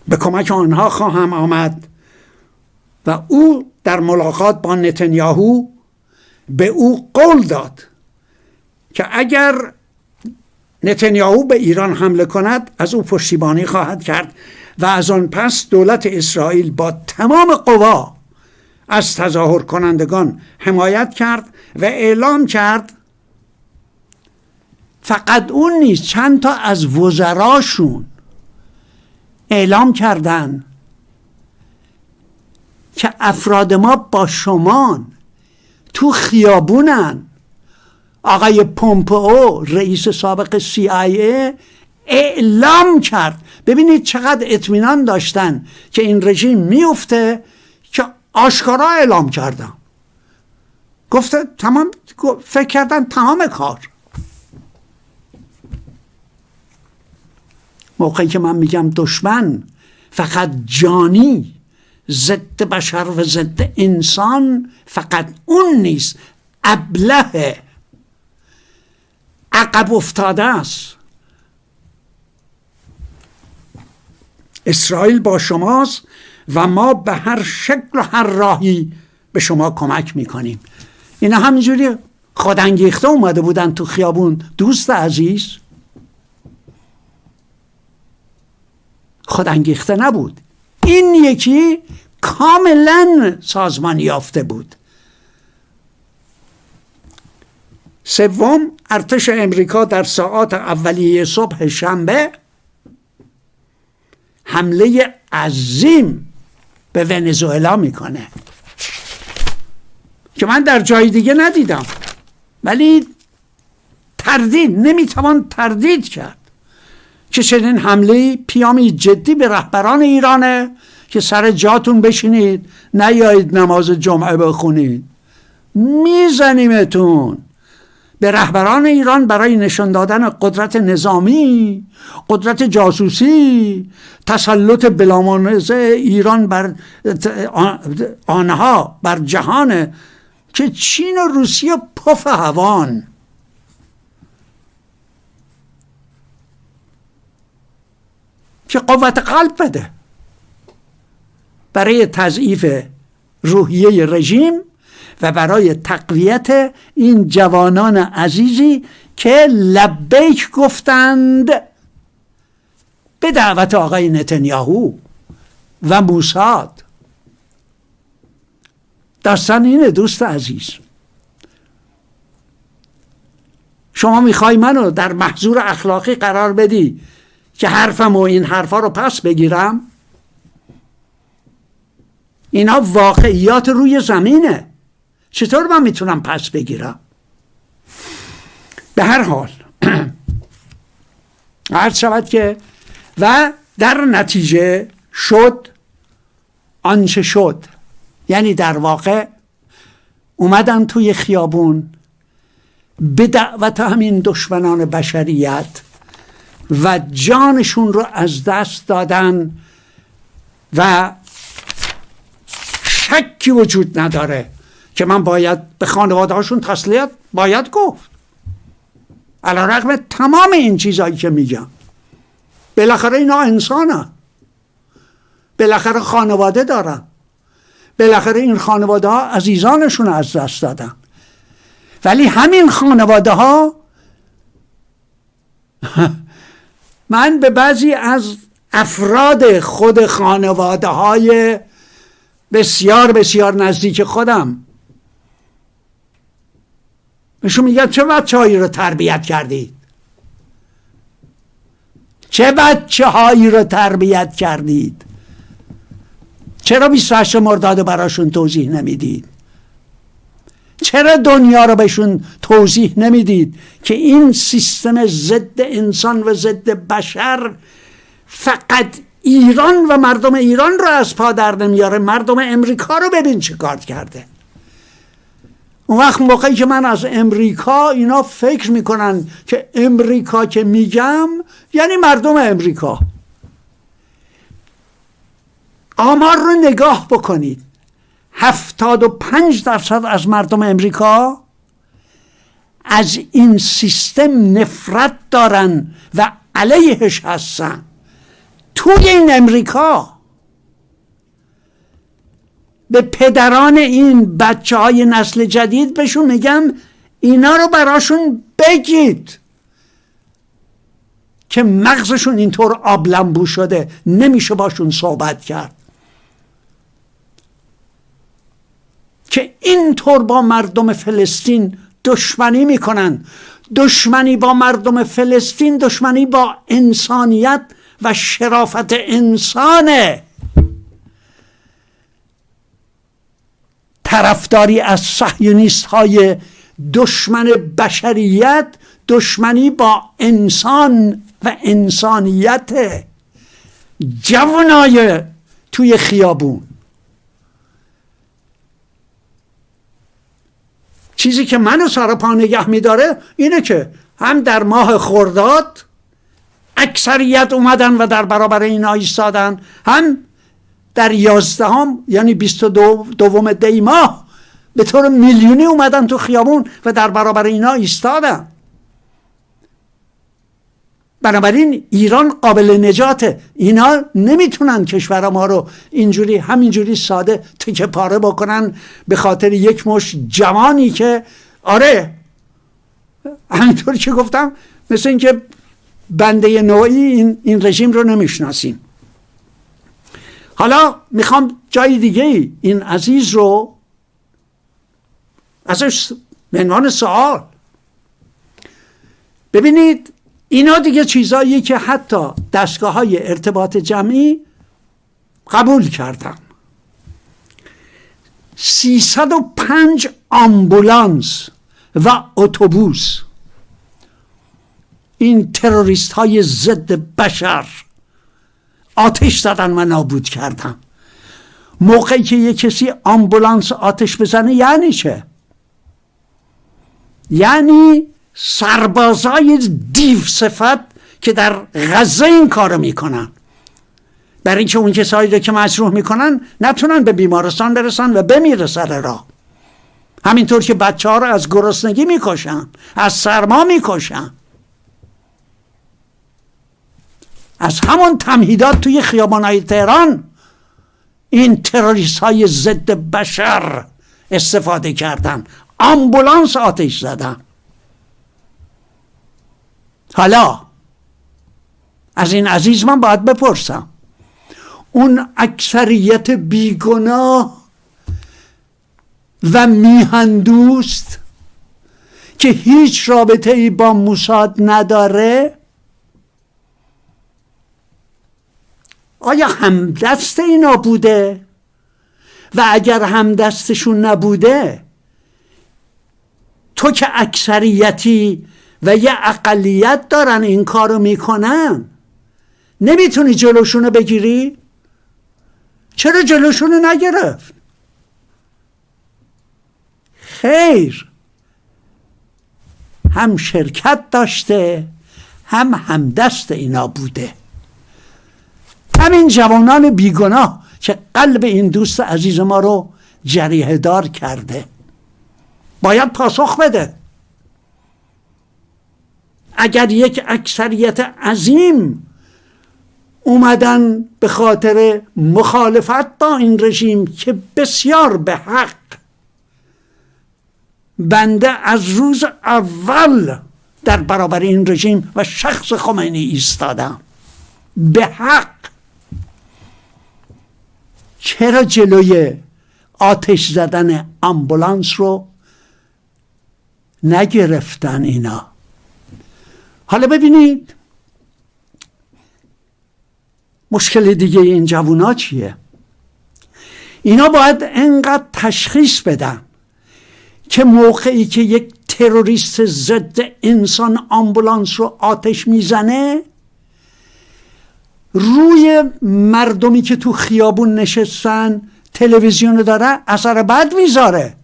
به کمک آنها خواهم آمد. و او در ملاقات با نتانیاهو به او قول داد که اگر نتانیاهو به ایران حمله کند از او پشتیبانی خواهد کرد و از آن پس دولت اسرائیل با تمام قوا از تظاهر کنندگان حمایت کرد و اعلام کرد. فقط اون نیست، چند تا از وزراشون اعلام کردن که افراد ما با شمان تو خیابونن. آقای پومپئو رئیس سابق CIA اعلام کرد. ببینید چقدر اطمینان داشتن که این رژیم میفته که آشکارا اعلام کردن. گفته تمام، فکر کردن تمام کار. موقعی که من میگم دشمن فقط جانی ضد بشر و ضد انسان، فقط اون نیست، ابله، عقب افتاده است. اسرائیل با شماست و ما به هر شکل و هر راهی به شما کمک میکنیم. اینا همینجوری خودانگیخته اومده بودن تو خیابون. دوست عزیز، خودانگیخته نبود. این یکی کاملا سازمان یافته بود. سوم، ارتش امریکا در ساعات اولیه صبح شنبه حمله عظیم به ونزوئلا میکنه که من در جای دیگه ندیدم، ولی نمیتوان تردید کرد که چنین حمله پیامی جدی به رهبران ایرانه که سر جاتون بشینید، نیایید نماز جمعه بخونید، میزنیمتون. به رهبران ایران برای نشان دادن قدرت نظامی، قدرت جاسوسی، تسلط بلامانزه ایران بر آنها بر جهان که چین و روسیه پف هوان. که قوت قلب بده برای تضعیف روحیه رژیم و برای تقویت این جوانان عزیزی که لبیک گفتند به دعوت آقای نتانیاهو و موساد. داستان اینه دوست عزیز. شما میخوای منو در محظور اخلاقی قرار بدی که حرفم و این حرفا رو پس بگیرم؟ اینا واقعیات روی زمینه، چطور من میتونم پس بگیرم؟ به هر حال عرض شود که و در نتیجه شد آنچه شد. یعنی در واقع اومدن توی خیابون به دعوت همین دشمنان بشریت و جانشون رو از دست دادن و شکی وجود نداره که من باید به خانواده هاشون تسلیت باید گفت، علیرغم تمام این چیزایی که میگم. بالاخره اینا انسانن، بالاخره خانواده دارن، بالاخره این خانواده ها عزیزانشون از دست دادن. ولی همین خانواده ها من به بعضی از افراد خود خانواده های بسیار بسیار نزدیک خودم بهشون میگم چه بچه هایی رو تربیت کردید؟ چه بچه هایی رو تربیت کردید؟ چرا 28 مرداد براشون توضیح نمیدید؟ چرا دنیا رو بهشون توضیح نمیدید که این سیستم ضد انسان و ضد بشر فقط ایران و مردم ایران رو از پا در نمیاره؟ مردم امریکا رو ببین چه کار کرده. اون وقت موقعی که من از امریکا، اینا فکر میکنن که امریکا که میگم یعنی مردم امریکا. آمار رو نگاه بکنید، 75% از مردم امریکا از این سیستم نفرت دارن و علیهش هستن. توی این امریکا به پدران این بچه های نسل جدید بهشون میگم اینا رو براشون بگید که مغزشون اینطور آبلنبو شده، نمیشه باشون صحبت کرد، که اینطور با مردم فلسطین دشمنی میکنن. دشمنی با مردم فلسطین دشمنی با انسانیت و شرافت انسانه. طرفداری از صهیونیست های دشمن بشریت دشمنی با انسان و انسانیت. جوانای توی خیابون، چیزی که منو سر پا نگه میداره اینه که هم در ماه خرداد اکثریت اومدن و در برابر اینا ایستادن، هم در 11 یعنی 22 دی ماه به طور میلیونی اومدن تو خیابون و در برابر اینا ایستادن. بنابراین ایران قابل نجاته. اینا نمیتونن کشور ما رو اینجوری همینجوری ساده تکه پاره بکنن به خاطر یک مش جوانی که آره همینطور که گفتم مثل اینکه بنده نوعی این رژیم رو نمیشناسیم. حالا میخوام جای دیگه این عزیز رو ازش به عنوان سوال ببینید. اینا دیگه چیزاییه که حتی دستگاه‌های ارتباط جمعی قبول کردن. 305 آمبولانس و اتوبوس این تروریست های ضد بشر آتش زدن و نابود کردن. موقعی که یک کسی آمبولانس آتش بزنه یعنی چه؟ یعنی سربازای دیو صفت که در غزه این کارو میکنن، برای اینکه اون کسایی رو که مجروح میکنن نتونن به بیمارستان برسن و بمیره سر راه. همینطور که بچه ها رو از گرسنگی میکشن، از سرما میکشن. از همون تمهیدات توی خیابان‌های تهران این تروریست های ضد بشر استفاده کردن، آمبولانس آتش زدن. حالا از این عزیز من باید بپرسم، اون اکثریت بیگناه و میهندوست که هیچ رابطه ای با موساد نداره، آیا همدست اینا بوده؟ و اگر همدستشون نبوده، تو که اکثریتی و یه اقلیت دارن این کارو میکنن، نمیتونی جلوشونو بگیری؟ چرا جلوشونو نگرفت؟ خیر، هم شرکت داشته هم همدست اینا بوده. همین جوانان بیگناه که قلب این دوست عزیز ما رو جریحه دار کرده. باید پاسخ بده. اگر یک اکثریت عظیم اومدن به خاطر مخالفت با این رژیم که بسیار به حق، بنده از روز اول در برابر این رژیم و شخص خمینی ایستادم، به حق، چرا جلوی آتش زدن آمبولانس رو نگرفتن اینا؟ حالا ببینید مشکل دیگه این جوونا چیه؟ اینا باید انقدر تشخیص بدن که موقعی که یک تروریست ضد انسان آمبولانس رو آتش میزنه، روی مردمی که تو خیابون نشستن تلویزیون داره اثر بد میذاره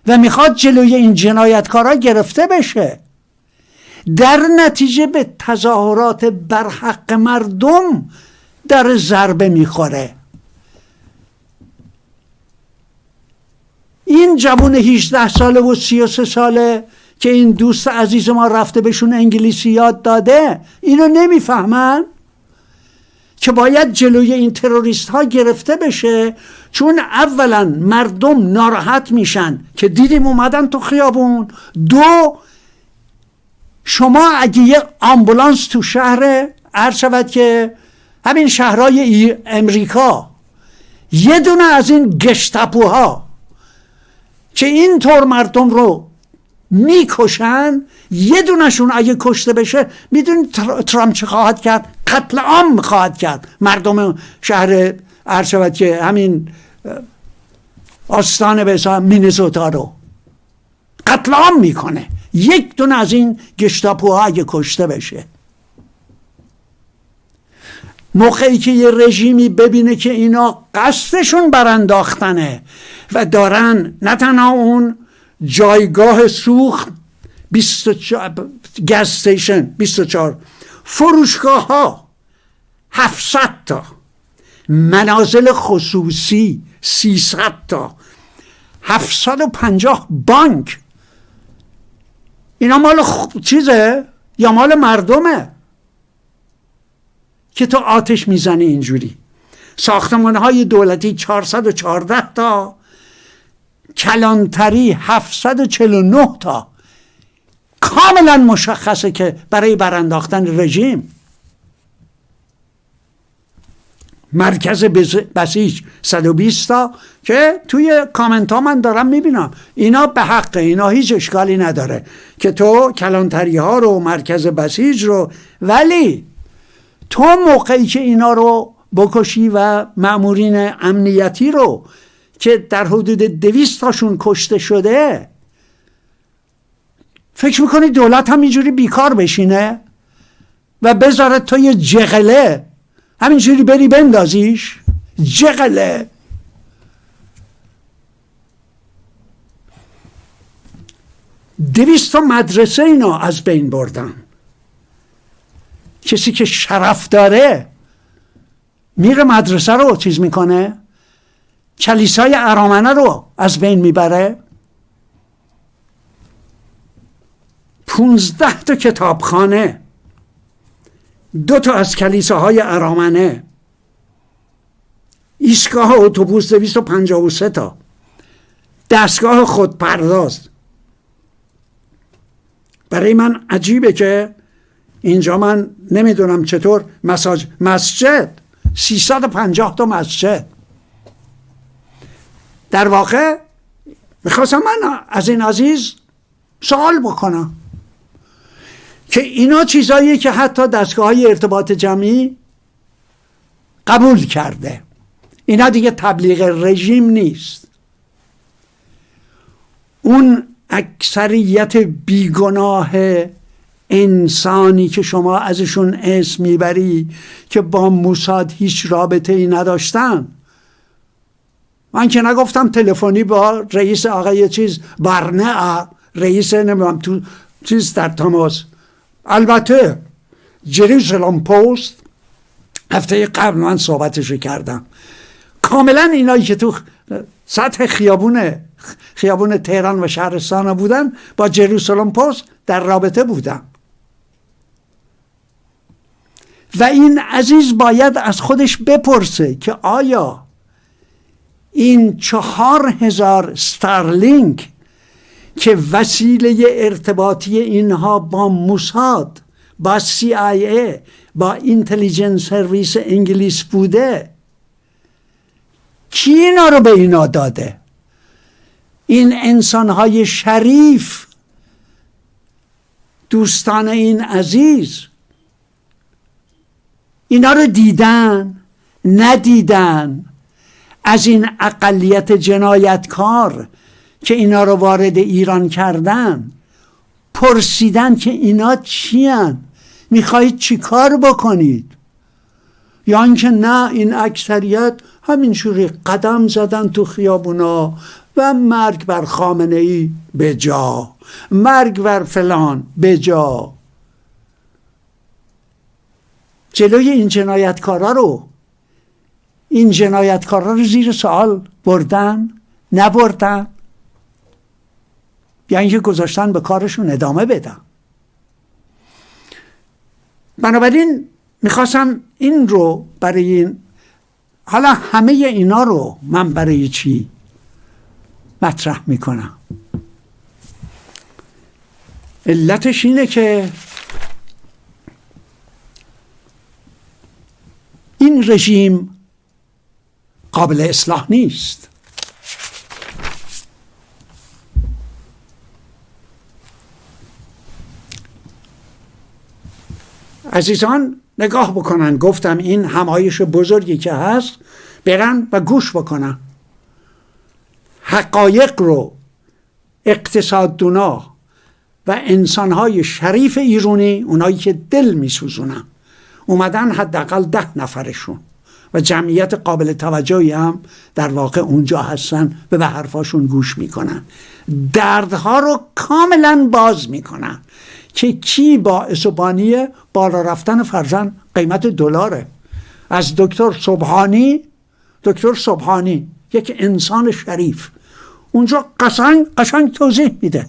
و میخواد جلوی این جنایتکارا گرفته بشه. در نتیجه به تظاهرات بر حق مردم در ضربه میخوره. این جوان 18 ساله و 33 ساله که این دوست عزیز ما رفته بهشون انگلیسی یاد داده، اینو نمیفهمن که باید جلوی این تروریست ها گرفته بشه، چون اولا مردم ناراحت میشن که دیدیم اومدن تو خیابون. دو، شما اگه یه آمبولانس تو شهر، عرض شود که همین شهرهای امریکا، یه دونه از این گشتاپوها که اینطور مردم رو میکشن، یه دونشون اگه کشته بشه، میدونید ترامپ چه خواهد کرد؟ قتل عام خواهد کرد مردم شهر، عرض شود که همین آستان به حساب مینزوتا رو قتل عام میکنه. یک دونه از این گشتاپوها اگه کشته بشه. موقعی که یه رژیمی ببینه که اینا قصدشون برانداختنه و دارن نه تنها اون جایگاه سوخت 24 گاز استیشن 24 فروشگاه ها 700 تا، منازل خصوصی 300 تا، 750 بانک، اینا مال چیزه یا مال مردمه که تو آتش میزنی اینجوری؟ ساختمان‌های دولتی 414 تا، کلانتری 749 تا. کاملا مشخصه که برای برانداختن رژیم. مرکز بسیج 120 تا که توی کامنت ها من دارم میبینم اینا به حق، اینا هیچ اشکالی نداره که تو کلانتری ها رو، مرکز بسیج رو، ولی تو موقعی که اینا رو بکشی و مأمورین امنیتی رو که در حدود 200 تاشون کشته شده، فکر میکنی دولت هم اینجوری بیکار بشینه و بذاره تو یه جغله همینجوری بری بندازیش؟ جغله. تا مدرسه اینا از بین بردن. کسی که شرف داره میره مدرسه رو چیز میکنه، کلیسای ارامنه رو از بین میبره. 15 تا کتابخانه، 2 تا از کلیساهای ارامنه، ایستگاه اتوبوس 253 تا، دستگاه خودپرداز. برای من عجیبه که اینجا من نمیدونم چطور مسجد 350 تا مسجد. در واقع میخواستم من از این عزیز سوال بکنم که اینا چیزاییه که حتی دستگاه های ارتباط جمعی قبول کرده. اینا دیگه تبلیغ رژیم نیست. اون اکثریت بیگناه انسانی که شما ازشون اسم میبری که با موساد هیچ رابطه ای نداشتن. من که نگفتم تلفنی با رئیس آقای چیز برنه، رئیس نمیدونم تو چیز در تماس. البته جروزالم پست هفته قبل من صحبتشو کردم. کاملا اینایی که تو سطح خیابون تهران و شهرستان بودن با جروسالم پست در رابطه بودن. و این عزیز باید از خودش بپرسه که آیا این 4000 استارلینک که وسیله ارتباطی اینها با موساد، با CIA، با اینتلیجنس سرویس انگلیس بوده، کی اینا رو به اینا داده؟ این انسانهای شریف، دوستان این عزیز، اینا رو دیدن؟ ندیدن؟ از این اقلیت جنایتکار که اینا رو وارد ایران کردن پرسیدن که اینا چی هن؟ میخواهید چی کار بکنید؟ یا اینکه نه، این اکثریت همینجوری قدم زدن تو خیابونا و مرگ بر خامنه ای به جا، مرگ بر فلان به جا. جلوی این جنایتکارا رو زیر سوال بردن؟ نبردن؟ یا اینکه گذاشتن به کارشون ادامه بدن؟ بنابراین میخواستم این رو برای این، حالا همه اینا رو من برای چی مطرح میکنم؟ علتش اینه که این رژیم قابل اصلاح نیست. عزیزان نگاه بکنن، گفتم این همایش بزرگی که هست، برن و گوش بکنن حقایق رو. اقتصاددونا و انسانهای شریف ایرانی، اونایی که دل میسوزونن، اومدن حداقل 10 نفرشون و جمعیت قابل توجهی هم در واقع اونجا هستن و به حرفاشون گوش میکنن، دردها رو کاملا باز میکنن که کی باعث و بانی بالا رفتن فرزن قیمت دلاره. از دکتر صبحانی یک انسان شریف اونجا قشنگ توضیح میده.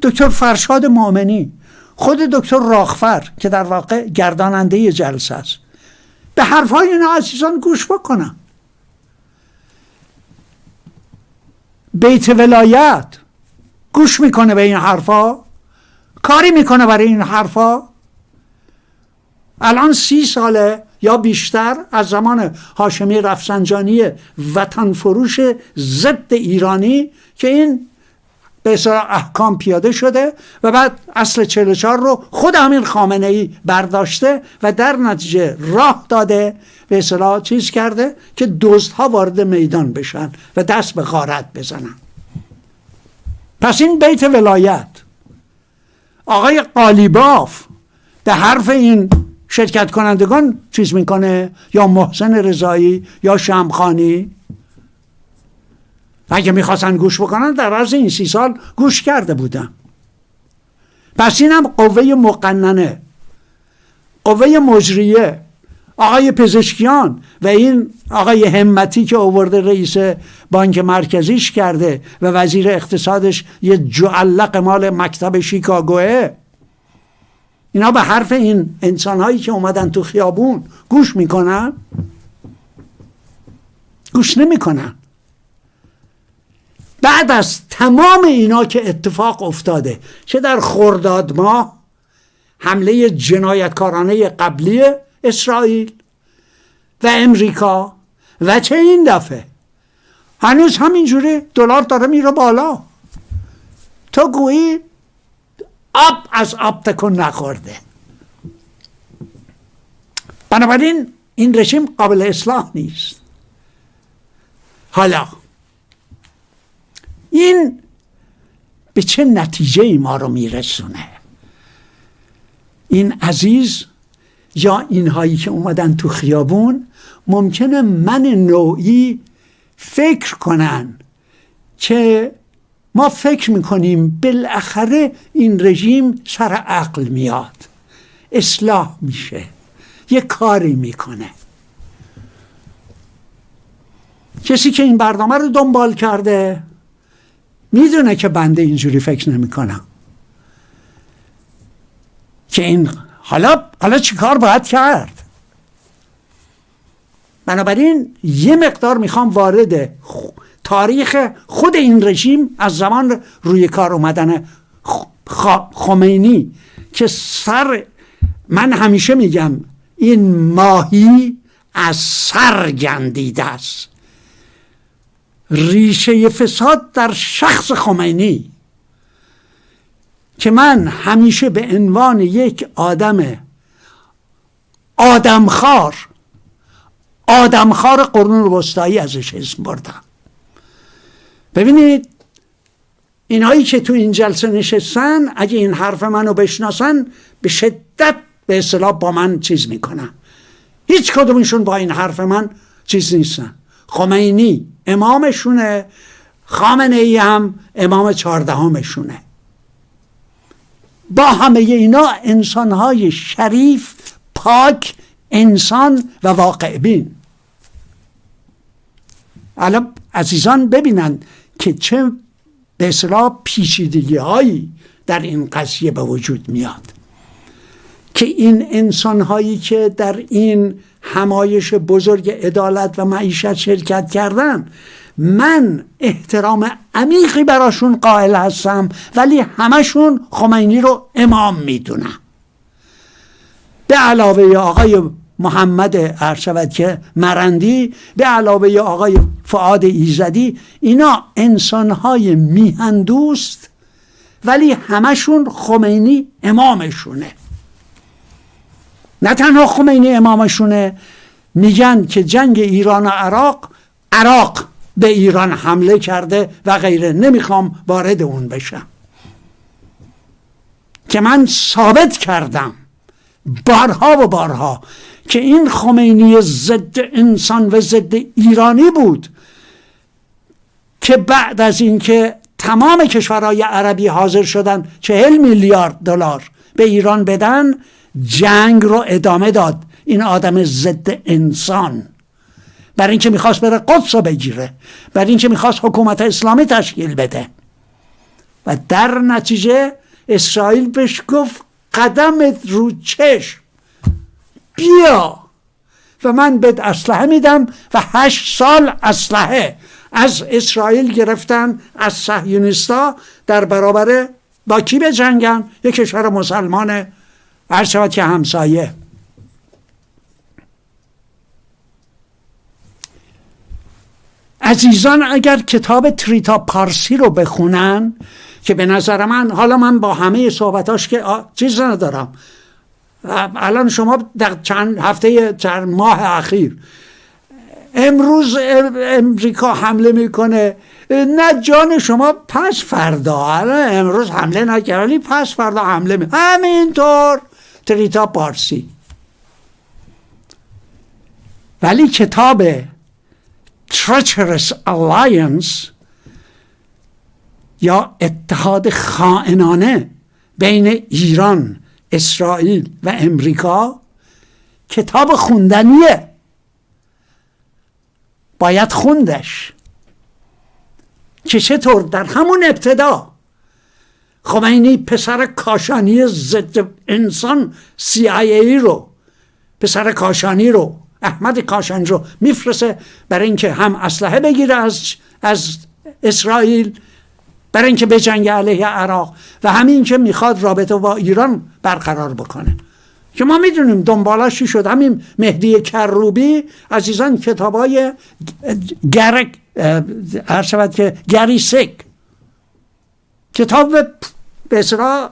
دکتر فرشاد مومنی، خود دکتر راخفر که در واقع گرداننده جلسه است، به حرفای اینا عزیزان گوش بکنن. بیت ولایت گوش میکنه به این حرفا، کاری میکنه برای این حرفا. الان 30 ساله یا بیشتر از زمان هاشمی رفسنجانی وطن فروش ضد ایرانی که این به اصطلاح احکام پیاده شده و بعد اصل 44 رو خود همین خامنه ای برداشته و در نتیجه راه داده، به اصطلاح چیز کرده که دزدها وارد میدان بشن و دست به غارت بزنن. پس این بیت ولایت، آقای قالیباف به حرف این شرکت کنندگان چیز میکنه، یا محسن رضایی یا شمخانی. اگه میخواستن گوش بکنن در عرض این 30 سال گوش کرده بودن. پس این هم قوه مقننه، قوه مجریه، آقای پزشکیان و این آقای همتی که آورده رئیس بانک مرکزیش کرده و وزیر اقتصادش یه جعلق مال مکتب شیکاگوه، اینا به حرف این انسانهایی که اومدن تو خیابون گوش میکنن؟ گوش نمیکنن. بعد از تمام اینا که اتفاق افتاده، چه در خرداد ماه حمله جنایتکارانه قبلی اسرائیل و امریکا و چه این دفعه، هنوز همینجوری دلار داره میره بالا. تو گویی آب از آب تکون نخورده. بنابراین این رژیم قابل اصلاح نیست. حالا این به چه نتیجه ما رو میرسونه؟ این عزیز یا اینهایی که اومدن تو خیابون ممکنه من نوعی فکر کنن که ما فکر میکنیم بالاخره این رژیم سر عقل میاد، اصلاح میشه، یه کاری میکنه. کسی که این برنامه رو دنبال کرده میدونه که بنده اینجوری فکر نمی کنم که این حالا چی کار باید کرد. بنابراین یه مقدار میخوام وارد تاریخ خود این رژیم از زمان روی کار اومدن خمینی که من همیشه میگم این ماهی از سر گندیده است. ریشه فساد در شخص خمینی که من همیشه به عنوان یک آدمخوار قرون وسطایی ازش اسم بردم. ببینید اینهایی که تو این جلسه نشستن اگه این حرف منو بشناسن به شدت به اصطلاح با من چیز میکنن. هیچ کدومشون با این حرف من چیز نیستن. خمینی امامشونه، خامنه ای هم امام 14مشونه. با همه اینا انسانهای شریف، پاک، انسان و واقع بین. الان عزیزان ببینن که چه به اصطلاح پیچیدگی هایی در این قضیه به وجود میاد که این انسان هایی که در این همایش بزرگ عدالت و معیشت شرکت کردن من احترام عمیقی براشون قائل هستم، ولی همشون خمینی رو امام میدونن. به علاوه آقای محمد ارشد که مرندی، به علاوه آقای فؤاد ایزدی، اینا انسانهای میهندوست ولی همشون خمینی امامشونه. نه تنها خمینی امامشونه، میگن که جنگ ایران و عراق به ایران حمله کرده و غیره. نمیخوام وارد اون بشم که من ثابت کردم بارها و بارها که این خمینی ضد انسان و ضد ایرانی بود که بعد از اینکه تمام کشورهای عربی حاضر شدن 40 میلیارد دلار به ایران بدن، جنگ رو ادامه داد. این آدم ضد انسان برای اینکه میخواست بره قدس رو بگیره، برای اینکه میخواست حکومت اسلامی تشکیل بده و در نتیجه اسرائیل بهش گفت قدمت رو چشم، بیا و من بهت اسلحه میدم. و 8 سال اسلحه از اسرائیل گرفتن از صهیونیستا در برابر با کی بجنگن؟ یک کشور مسلمان هر شود که همسایه. عزیزان اگر کتاب تریتا پارسی رو بخونن که به نظر من، حالا من با همه صحبتاش که چیز ندارم، الان شما در چند ماه اخیر امروز امریکا حمله میکنه، نه جان شما پس فردا، الان امروز حمله نکرد ولی پس فردا حمله میکنه. همینطور تریتا پارسی. ولی کتاب Treacherous Alliance یا اتحاد خائنانه بین ایران، اسرائیل و امریکا کتاب خوندنیه، باید خوندش. که چطور در همون ابتدا خمینی پسر کاشانی ضد انسان CIA رو، پسر کاشانی رو، احمد کاشانی رو میفرسته برای اینکه هم اسلحه بگیره از اسرائیل، برای اینکه بجنگه علیه عراق، و همین که میخواد رابطه با ایران برقرار بکنه. که ما میدونیم دنبالش چی شد. همین مهدی کروبی عزیزان کتابای گری سیک، کتاب به اصطلاح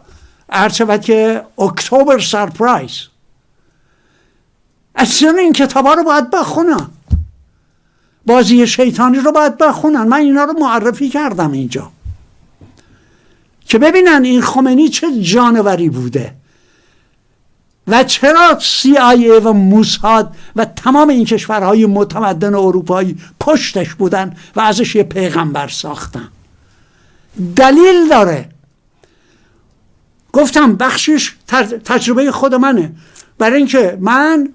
عرض که اکتبر سرپرایز، اصلا این کتابا رو باید بخونن، بازی شیطانی رو باید بخونن. من اینا رو معرفی کردم اینجا که ببینن این خمینی چه جانوری بوده و چرا CIA و موساد و تمام این کشورهای متمدن اروپایی پشتش بودن و ازش یه پیغمبر ساختن. دلیل داره. گفتم بخشش تجربه خود منه، برای اینکه من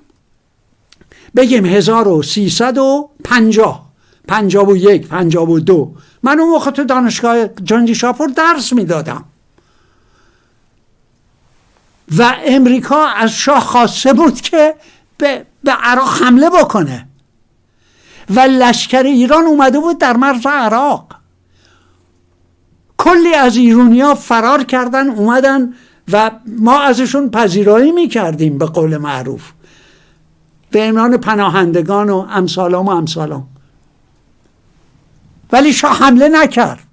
بگیم 1350 51 52 من اون وقت تو دانشگاه جنگی شاپور درس میدادم و امریکا از شاه خواسته بود که به عراق حمله بکنه و لشکر ایران اومده بود در مرز عراق. کلی از ایرانی‌ها فرار کردن اومدن و ما ازشون پذیرایی میکردیم به قول معروف به عنوان پناهندگان و امثالام. ولی شاه حمله نکرد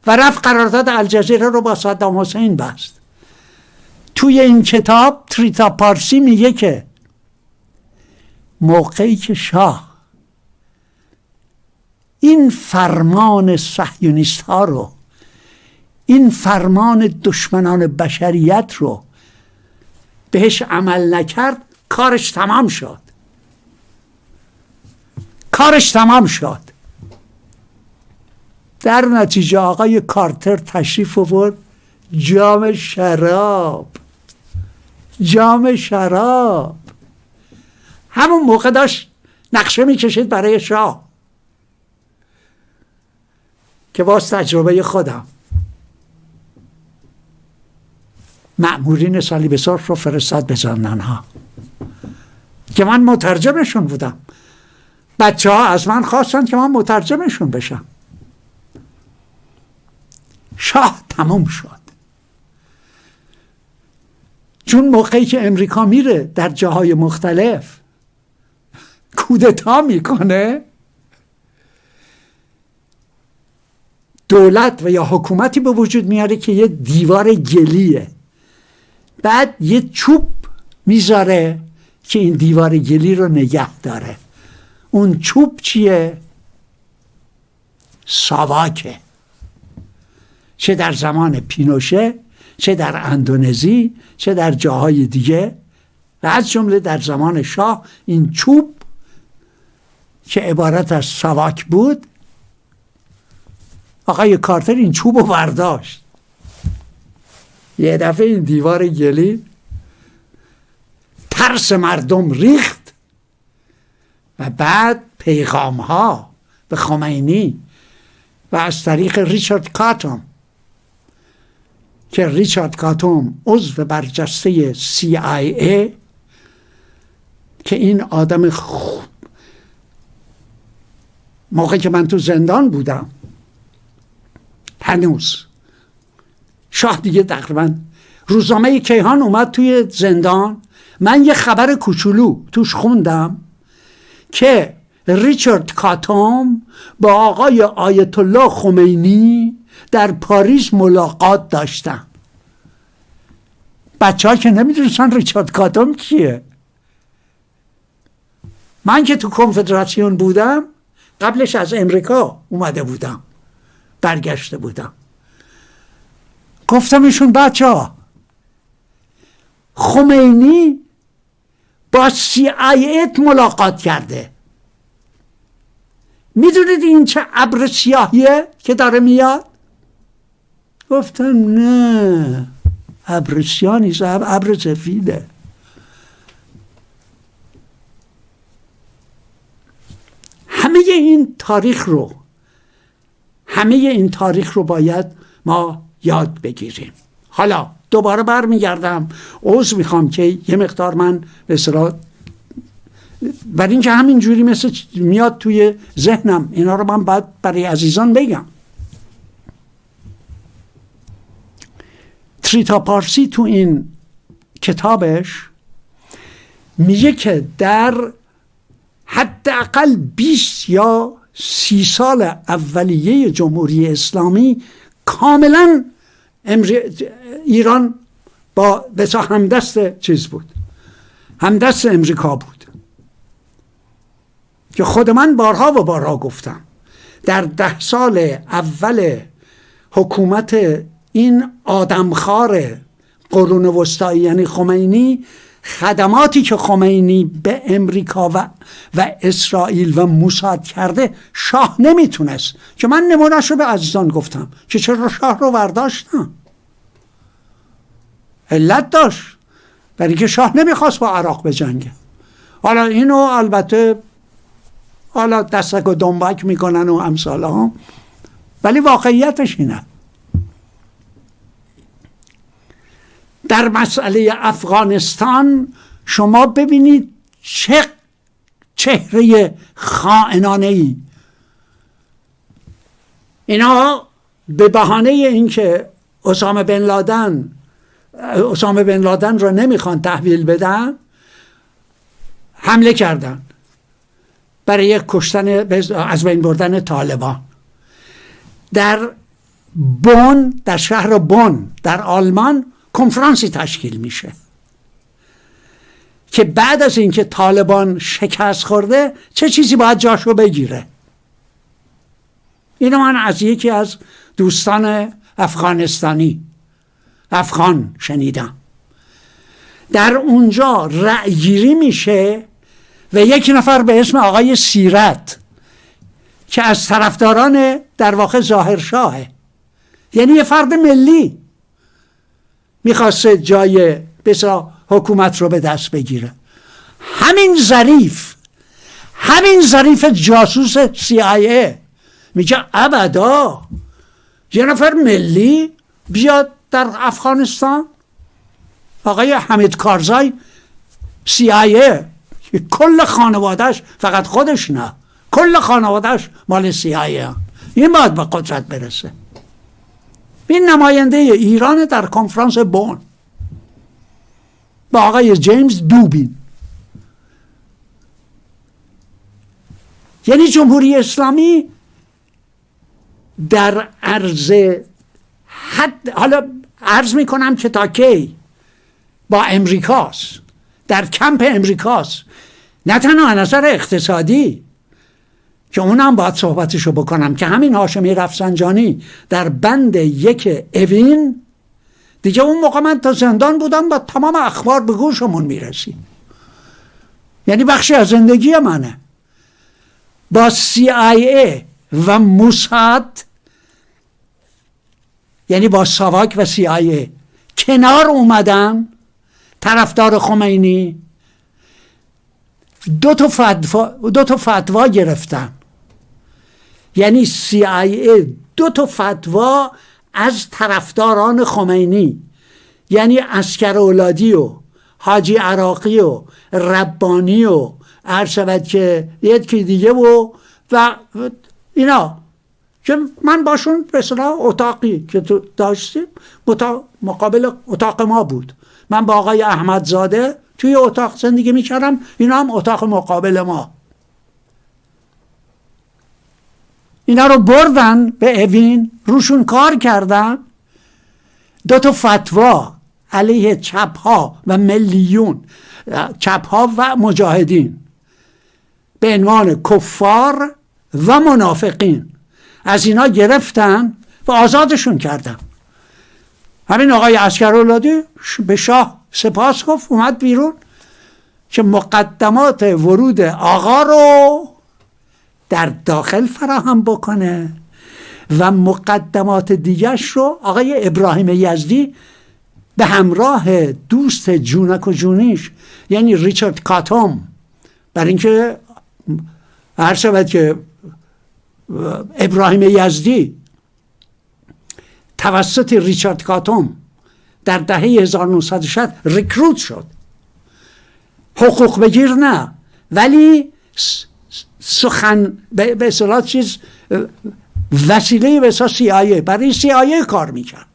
و رفت قرارداد الجزیره رو با صدام حسین بست. توی این کتاب تریتا پارسی میگه که موقعی که شاه این فرمان صهیونیست ها رو، این فرمان دشمنان بشریت رو بهش عمل نکرد، کارش تمام شد. در نتیجه آقای کارتر تشریف آورد، جام شراب همون موقع داشت نقشه میکشید برای شاه که باز تجربه خودم مأمورین صلیب‌سرخ رو فرستاد به زندان‌ها که من مترجمشون بودم. بچه ها از من خواستن که من مترجمشون بشم. شاه تموم شد. چون موقعی که امریکا میره در جاهای مختلف کودتا میکنه، دولت و یا حکومتی به وجود میاره که یه دیوار گلیه، بعد یه چوب میذاره که این دیوار گلی رو نگه داره. اون چوب چیه؟ ساواکه. چه در زمان پینوشه، چه در اندونزی، چه در جاهای دیگه و از جمله در زمان شاه این چوب که عبارت از ساواک بود، آقای کارتر این چوب رو برداشت، یه دفعه این دیوار گلی ترس مردم ریخت و بعد پیغام ها به خمینی و از طریق ریچارد کاتون که ریچارد کاتون عضو برجسته CIA که این آدم موقعی که من تو زندان بودم هنوز شاه دیگه تقریبا روزنامه کیهان اومد توی زندان، من یه خبر کوچولو توش خوندم که ریچارد کاتوم با آقای آیت الله خمینی در پاریس ملاقات داشتن. بچه ها که نمیدونستن ریچارد کاتوم کیه. من که تو کنفدراسیون بودم قبلش از امریکا اومده بودم، برگشته بودم، گفتم ایشون بچه ها خمینی با CIA ملاقات کرده، میدونید این چه ابر سیاهیه که داره میاد؟ گفتم نه، ابر سیاه نیست، ابر سفیده. همه این تاریخ رو باید ما یاد بگیریم. حالا دوباره برمیگردم، عذر میخوام که یه مقدار من به اصطلاح برای اینکه همینجوری مثل میاد توی ذهنم، اینا رو من باید برای عزیزان بگم. تریتا پارسی تو این کتابش میگه که در حداقل 20 یا 30 سال اولیه جمهوری اسلامی کاملا ایران با بسا همدست چیز بود، همدست امریکا بود که خود من بارها و بارها گفتم. در 10 سال اول حکومت این آدمخوار قرون وسطایی یعنی خمینی، خدماتی که خمینی به امریکا و اسرائیل و موساد کرده شاه نمیتونست، که من نمونه‌شو به عزیزان گفتم که چرا شاه رو برداشتم. علت داشت، برای که شاه نمیخواست با عراق بجنگه. حالا اینو البته حالا دستک و دنبک میکنن و امثال ها، ولی واقعیتش اینه. در مسئله افغانستان شما ببینید چه چهره خائنانه‌ای اینا به بهانه اینکه اسامه بن لادن را نمیخوان تحویل بدن حمله کردن برای کشتن، از بین بردن طالبان. در بن، در شهر بن در آلمان کنفرانسی تشکیل میشه که بعد از اینکه طالبان شکست خورده چه چیزی باید جاشو بگیره. اینو من از یکی از دوستان افغان شنیدم. در اونجا رأی گیری میشه و یک نفر به اسم آقای سیرت که از طرفداران در واقع ظاهرشاهه، یعنی یه فرد ملی، میخواسته جای بسا حکومت رو به دست بگیره. همین ظریف جاسوس CIA میگه ابدا یه نفر ملی بیاد در افغانستان. آقای حمید کارزای CIA کل خانوادهش، فقط خودش نه، کل خانوادهش مال CIA، این باید به قدرت برسه. این نماینده ایران در کنفرانس بن با آقای جیمز دوبین. یعنی جمهوری اسلامی در عرض حد، حالا عرض میکنم که تا کی، با امریکاست، در کمپ امریکاست، نه تنها نظر اقتصادی که اونم باید صحبتشو بکنم که همین هاشمی رفسنجانی در بند 1 اوین دیگه، اون موقع من تا زندان بودم با تمام اخبار به گوشمون میرسید، یعنی بخشی از زندگی منه. با CIA و موساد، یعنی با ساواک و CIA کنار اومدن، طرفدار خمینی، دو تا فتوا گرفتن. یعنی CIA 2 فتوا از طرفداران خمینی، یعنی اسکر اولادی و حاجی عراقی و ربانی و عرشبت که یکی دیگه و اینا، که من باشون به اصطلاح اتاقی که تو داشتیم مقابل اتاق ما بود. من با آقای احمدزاده توی اتاق زندگی میکردم، اینا هم اتاق مقابل ما. اینا رو بردن به اوین، روشون کار کردن، 2 فتوا علیه چپها و ملیون، چپها و مجاهدین به عنوان کفار و منافقین، از اینا گرفتن و آزادشون کردن. همین آقای عسکرالعادی به شاه سپاس گفت، اومد بیرون که مقدمات ورود آقا رو در داخل فراهم بکنه و مقدمات دیگرش رو آقای ابراهیم یزدی به همراه دوست جونک و جونیش یعنی ریچارد کاتوم، برای اینکه هر شود که ابراهیم یزدی توسط ریچارد کاتوم در دهه 1960 ریکروت شد، حقوق بگیر نه، ولی سخن به اصطلاح چیز وسیله به اصطلاح CIA، برای CIA کار میکرد.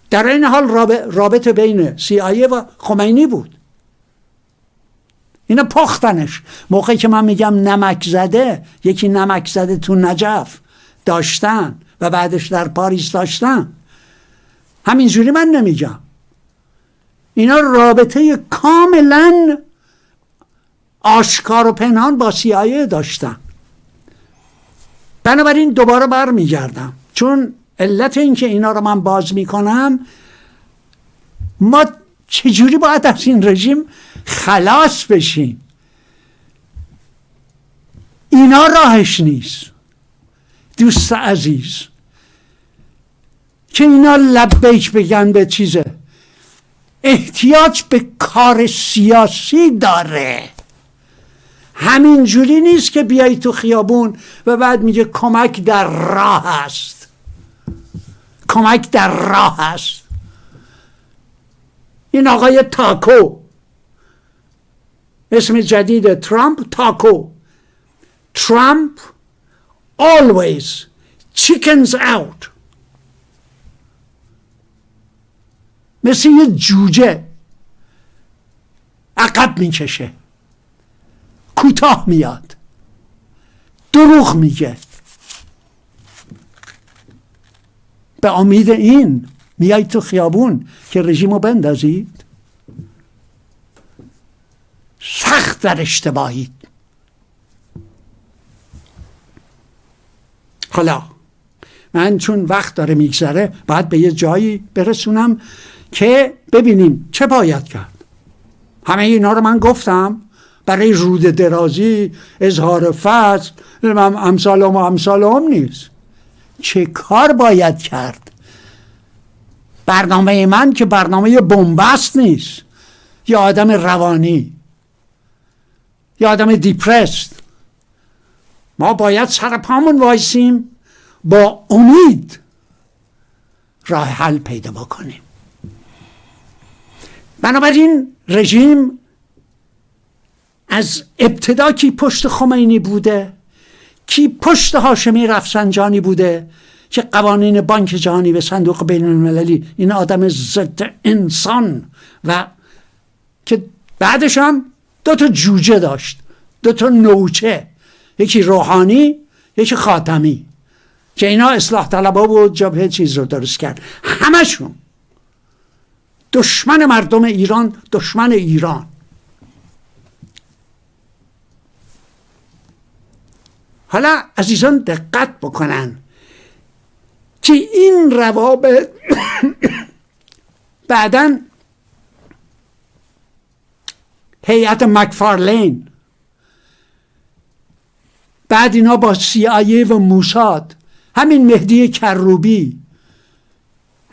در این حال رابطه بین CIA و خمینی بود. اینا پختنش. موقعی که من میگم نمک زده، یکی نمک زده تو نجف داشتن و بعدش در پاریس داشتن، همینجوری من نمیگم. اینا رابطه کاملا آشکار و پنهان با CIA داشتن. بنابراین دوباره برمیگردم، چون علت این که اینا رو من باز میکنم، ما چجوری باید از این رژیم خلاص بشیم. اینا راهش نیست دوست عزیز، که اینا لبیک بگن به چیزه. احتیاج به کار سیاسی داره. همین جوری نیست که بیایی تو خیابون و بعد میگه کمک در راه است، کمک در راه است. این آقای تاکو، اسم جدید ترامپ، تاکو. ترامپ always chickens out. مثل یه جوجه عقب میکشه، کوتاه میاد، دروغ میگه. به امید این میای تو خیابون که رژیمو بندازید؟ سخت در اشتباهید. حالا من چون وقت داره میگذره باید به یه جایی برسونم که ببینیم چه باید کرد. همه اینا رو من گفتم برای رود درازی، اظهار فضل، امثال هم نیست. چه کار باید کرد؟ برنامه من که برنامه بنبست نیست، یا آدم روانی یا آدم دیپرست. ما باید سر پامون وایسیم، با امید راه حل پیدا بکنیم. بنابراین رژیم از ابتدا کی پشت خمینی بوده، کی پشت هاشمی رفسنجانی بوده که قوانین بانک جهانی و صندوق بین المللی، این آدم ضد انسان، و که بعدش هم 2 تا جوجه داشت، 2 تا نوچه، یکی روحانی یکی خاتمی، که اینا اصلاح طلبها و جبهه چیز رو درست کرد. همشون دشمن مردم ایران، دشمن ایران. حالا عزیزان دقت بکنن که این روابط بعدن هیئت مکفارلین، بعد اینا با CIA و موساد، همین مهدی کروبی.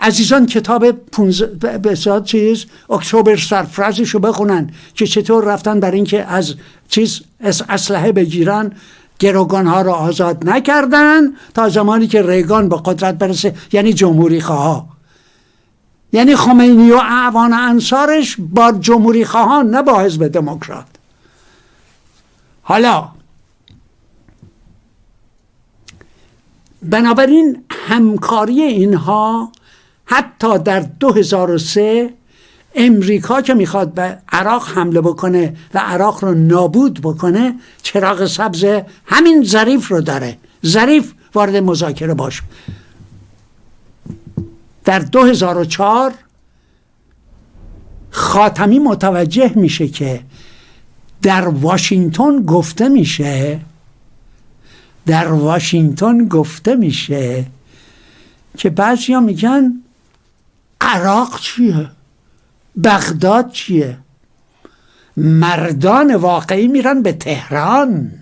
عزیزان کتاب 15 چیز اکتبر سرفرازشو بخونن که چطور رفتن برای اینکه از اسلحه بگیرن، گروگانها رو آزاد نکردن تا زمانی که ریگان به قدرت برسه، یعنی جمهوری خواه، یعنی خمینی و اعوان انصارش با جمهوری خواهان، نه با حزب دموکرات. حالا بنابراین همکاری اینها حتی در 2003 امریکا که میخواد به عراق حمله بکنه و عراق رو نابود بکنه، چراغ سبز همین ظریف رو داره. ظریف وارد مذاکره باشه. در 2004 خاتمی متوجه میشه که در واشنگتن گفته میشه که بعضیا میگن عراق چیه؟ بغداد چیه؟ مردان واقعی میرن به تهران.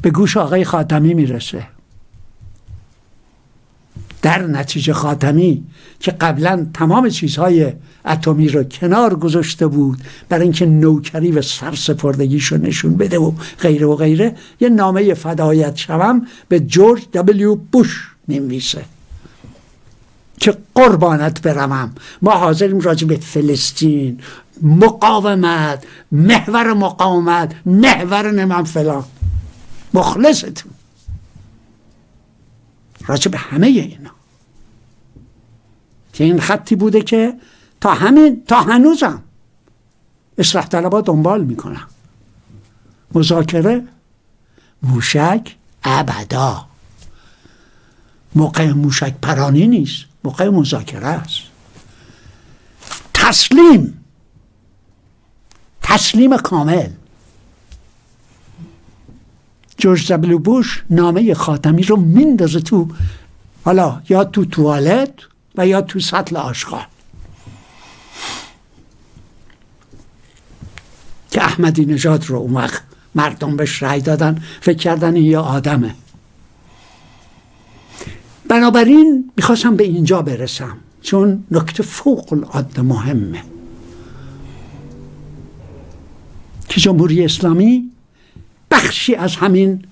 به گوش آقای خاتمی میرسه. در نتیجه خاتمی که قبلا تمام چیزهای اتمی رو کنار گذاشته بود برای اینکه نوکری و سرسپردگیشو نشون بده و غیره، یه نامه فدایت شوم به جورج دبلیو بوش نمیسه که قربانت بروم، ما حاضریم راجع به فلسطین، مقاومت، محور مقاومت، محور نمیم فلان، مخلصتون، راجع به همه اینا. که این خطی بوده که تا هنوزم اصلاح طلبها دنبال میکنن. مذاکره، موشک، ابدا. موقع موشک پرانی نیست، موقع مذاکره است. تسلیم کامل. جورج دبلیو بوش نامه خاتمی رو میندازه تو، حالا یا تو توالت و یا تو سطل آشغال، که احمدی نژاد رو اون وقت مردم بهش رأی دادن، فکر کردن این یه آدمه. بنابراین میخواستم به اینجا برسم. چون نکته فوق العاده مهمه که جمهوری اسلامی بخشی از همین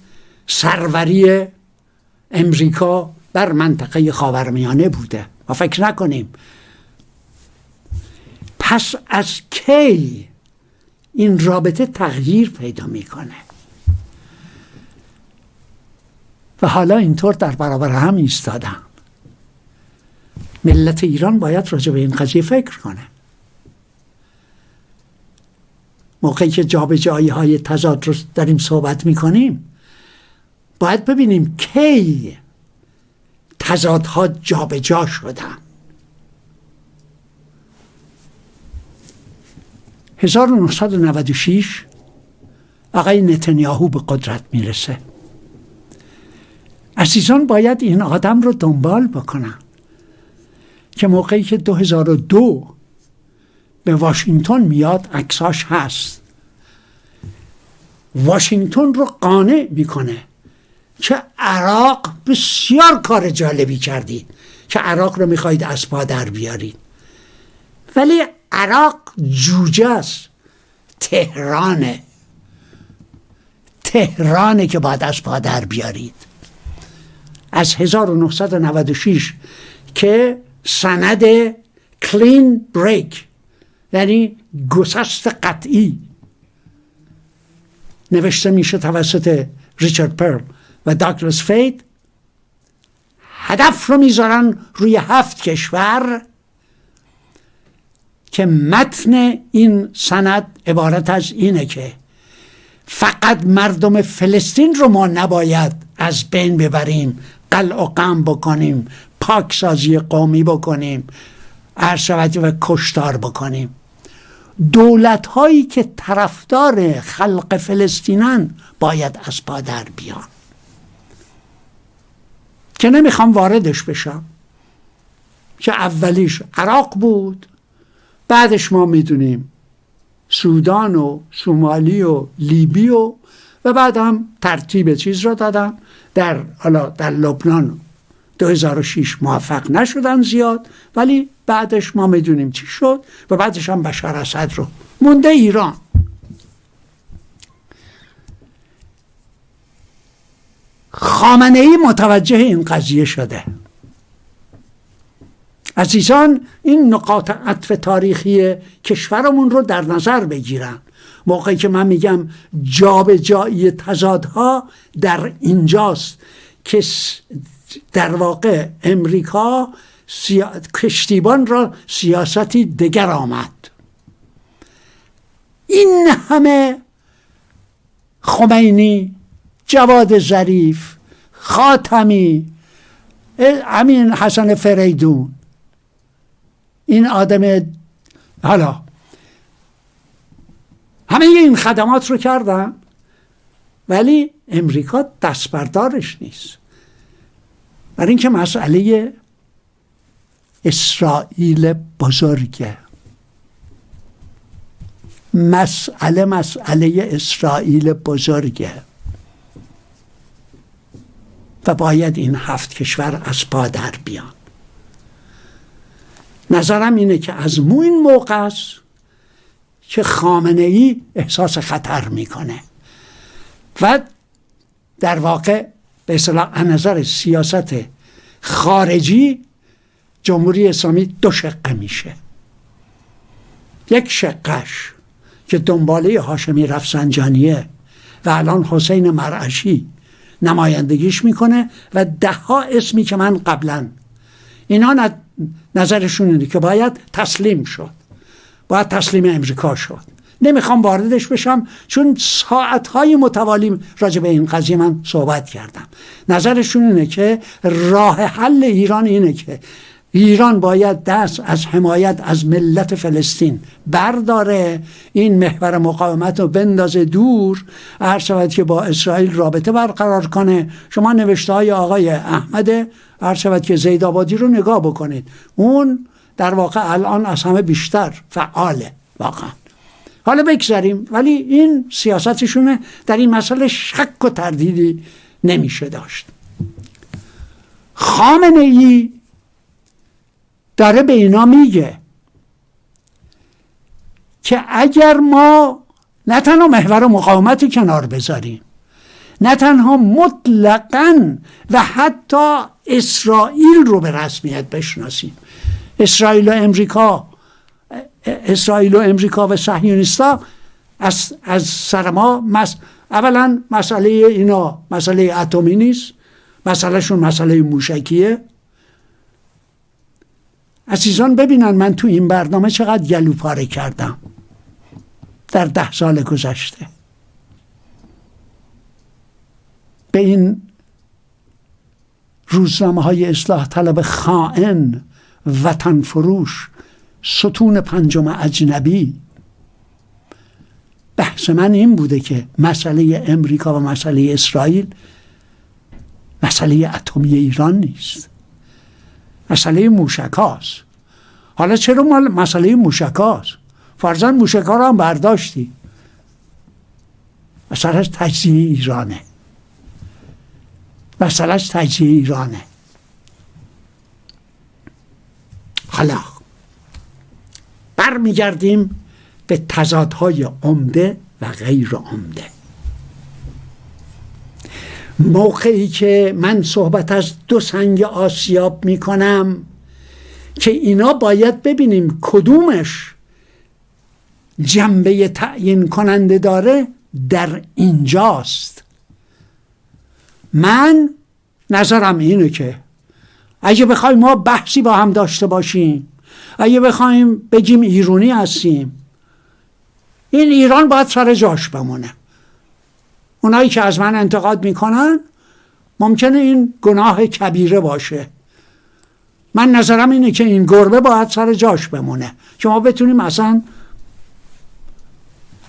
سروری امریکا بر منطقه خاورمیانه بوده. ما فکر نکنیم. پس از کی این رابطه تغییر پیدا میکنه و حالا اینطور در برابر هم ایستادن؟ ملت ایران باید راجع به این قضیه فکر کنه. موقعی که جابجایی های تضاد رو داریم صحبت میکنیم باید ببینیم کی تضادها جابجا شدن. 1996 آقای نتانیاهو به قدرت میرسه. عزیزان باید این آدم رو دنبال بکنن که موقعی که 2002 به واشنگتن میاد عکساش هست. واشنگتن رو قانع میکنه که عراق بسیار کار جالبی کردید که عراق رو میخواید از پا در بیارید، ولی عراق جوجه است. تهرانه که باید از پا در بیارید. از 1996 که سند کلین بریک یعنی گسست قطعی نوشته میشه توسط ریچارد پرل و داگلاس فید، هدف رو میذارن روی 7 کشور که متن این سند عبارت از اینه که فقط مردم فلسطین رو ما نباید از بین ببریم، قلع و قم بکنیم، پاکسازی قومی بکنیم، عرشبتی و کشتار بکنیم. دولت هایی که طرفدار خلق فلسطینن باید از پا در بیان، که نمیخوام واردش بشم، که اولیش عراق بود، بعدش ما میدونیم سودان و سومالی و لیبی و بعد هم ترتیب چیز را دادن. در لبنان 2006 موفق نشدن زیاد، ولی بعدش ما میدونیم چی شد و بعدش هم بشار اسد رو مونده ایران. خامنه ای متوجه این قضیه شده. عزیزان این نقاط عطف تاریخی کشورمون رو در نظر بگیرن. موقعی که من میگم جابجایی تضادها در اینجاست که در واقع امریکا کشتیبان را سیاستی دگر آمد. این همه خمینی، جواد ظریف، خاتمی، امین حسن فریدون، این آدم حالا همه این خدمات رو کردن، ولی امریکا دستبردارش نیست. برای اینکه مسئله اسرائیل بزرگه، مسئله اسرائیل بزرگه و باید این 7 کشور از پا در بیان. نظرم اینه که از این موقع است که خامنه ای احساس خطر میکنه و در واقع به اصطلاح از نظر سیاست خارجی جمهوری اسلامی 2 شقه میشه. یک شقش که دنباله هاشمی رفسنجانیه و الان حسین مرعشی نمایندگیش میکنه و 10 اسمی که من قبلا اینا نظرشون اینه که باید تسلیم شد، باید تسلیم امریکا شد. نمیخوام واردش بشم چون ساعتهای متوالی راجع به این قضیه من صحبت کردم. نظرشون اینه که راه حل ایران اینه که ایران باید دست از حمایت از ملت فلسطین برداره، این محور مقاومت رو بندازه دور، هر شود که با اسرائیل رابطه برقرار کنه. شما نوشته های آقای احمد هر شود که زیدآبادی رو نگاه بکنید، اون در واقع الان از همه بیشتر فعاله واقعا. حالا بگذاریم، ولی این سیاستشونه، در این مسئله شک و تردیدی نمیشه داشت. خامنه ای داره به اینا میگه که اگر ما نه تنها محور مقاومت رو کنار بذاریم، نه تنها مطلقاً و حتی اسرائیل رو به رسمیت بشناسیم، اسرائیل و امریکا و صهیونیست‌ها از سر ما اولا مسئله اینا مسئله اتمی نیست، مسئلهشون مسئله موشکیه. عزیزان ببینن من تو این برنامه چقدر گلوپاره کردم در 10 سال گذشته. به این روزنامه های اصلاح طلب خائن، وطن فروش، ستون پنجم اجنبی، بحث من این بوده که مسئله امریکا و مسئله اسرائیل مسئله اتمی ایران نیست، مسئله موشکاست. حالا چرا مسئله موشکاست؟ فرضاً موشکا رو هم برداشتی، مسئلهش تجزیه ایرانه، مسئلهش تجزیه ایرانه. حالا برمیگردیم به تضادهای عمده و غیر عمده. موقعی که من صحبت از 2 سنگ آسیاب می کنم که اینا باید ببینیم کدومش جنبه تعیین کننده داره، در اینجاست. من نظرم اینه که اگه بخوایم ما بحثی با هم داشته باشیم، اگه بخوایم بگیم ایرانی هستیم، این ایران باید سر جاش بمونه. اونایی که از من انتقاد میکنن ممکنه این گناه کبیره باشه. من نظرم اینه که این گربه باید سر جاش بمونه که ما بتونیم اصلا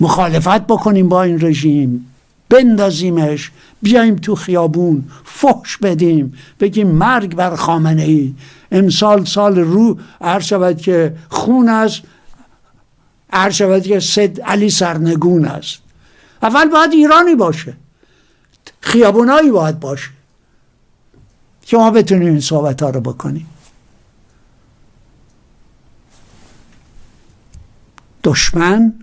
مخالفت بکنیم با این رژیم، بندازیمش، بیایم تو خیابون فحش بدیم، بگیم مرگ بر خامنه ای، امسال سال رو عرض شود که خون است، عرض شود که سید علی سرنگون است. اول باید ایرانی باشه، خیابونایی باید باشه که ما بتونیم این صحبت ها رو بکنیم. دشمن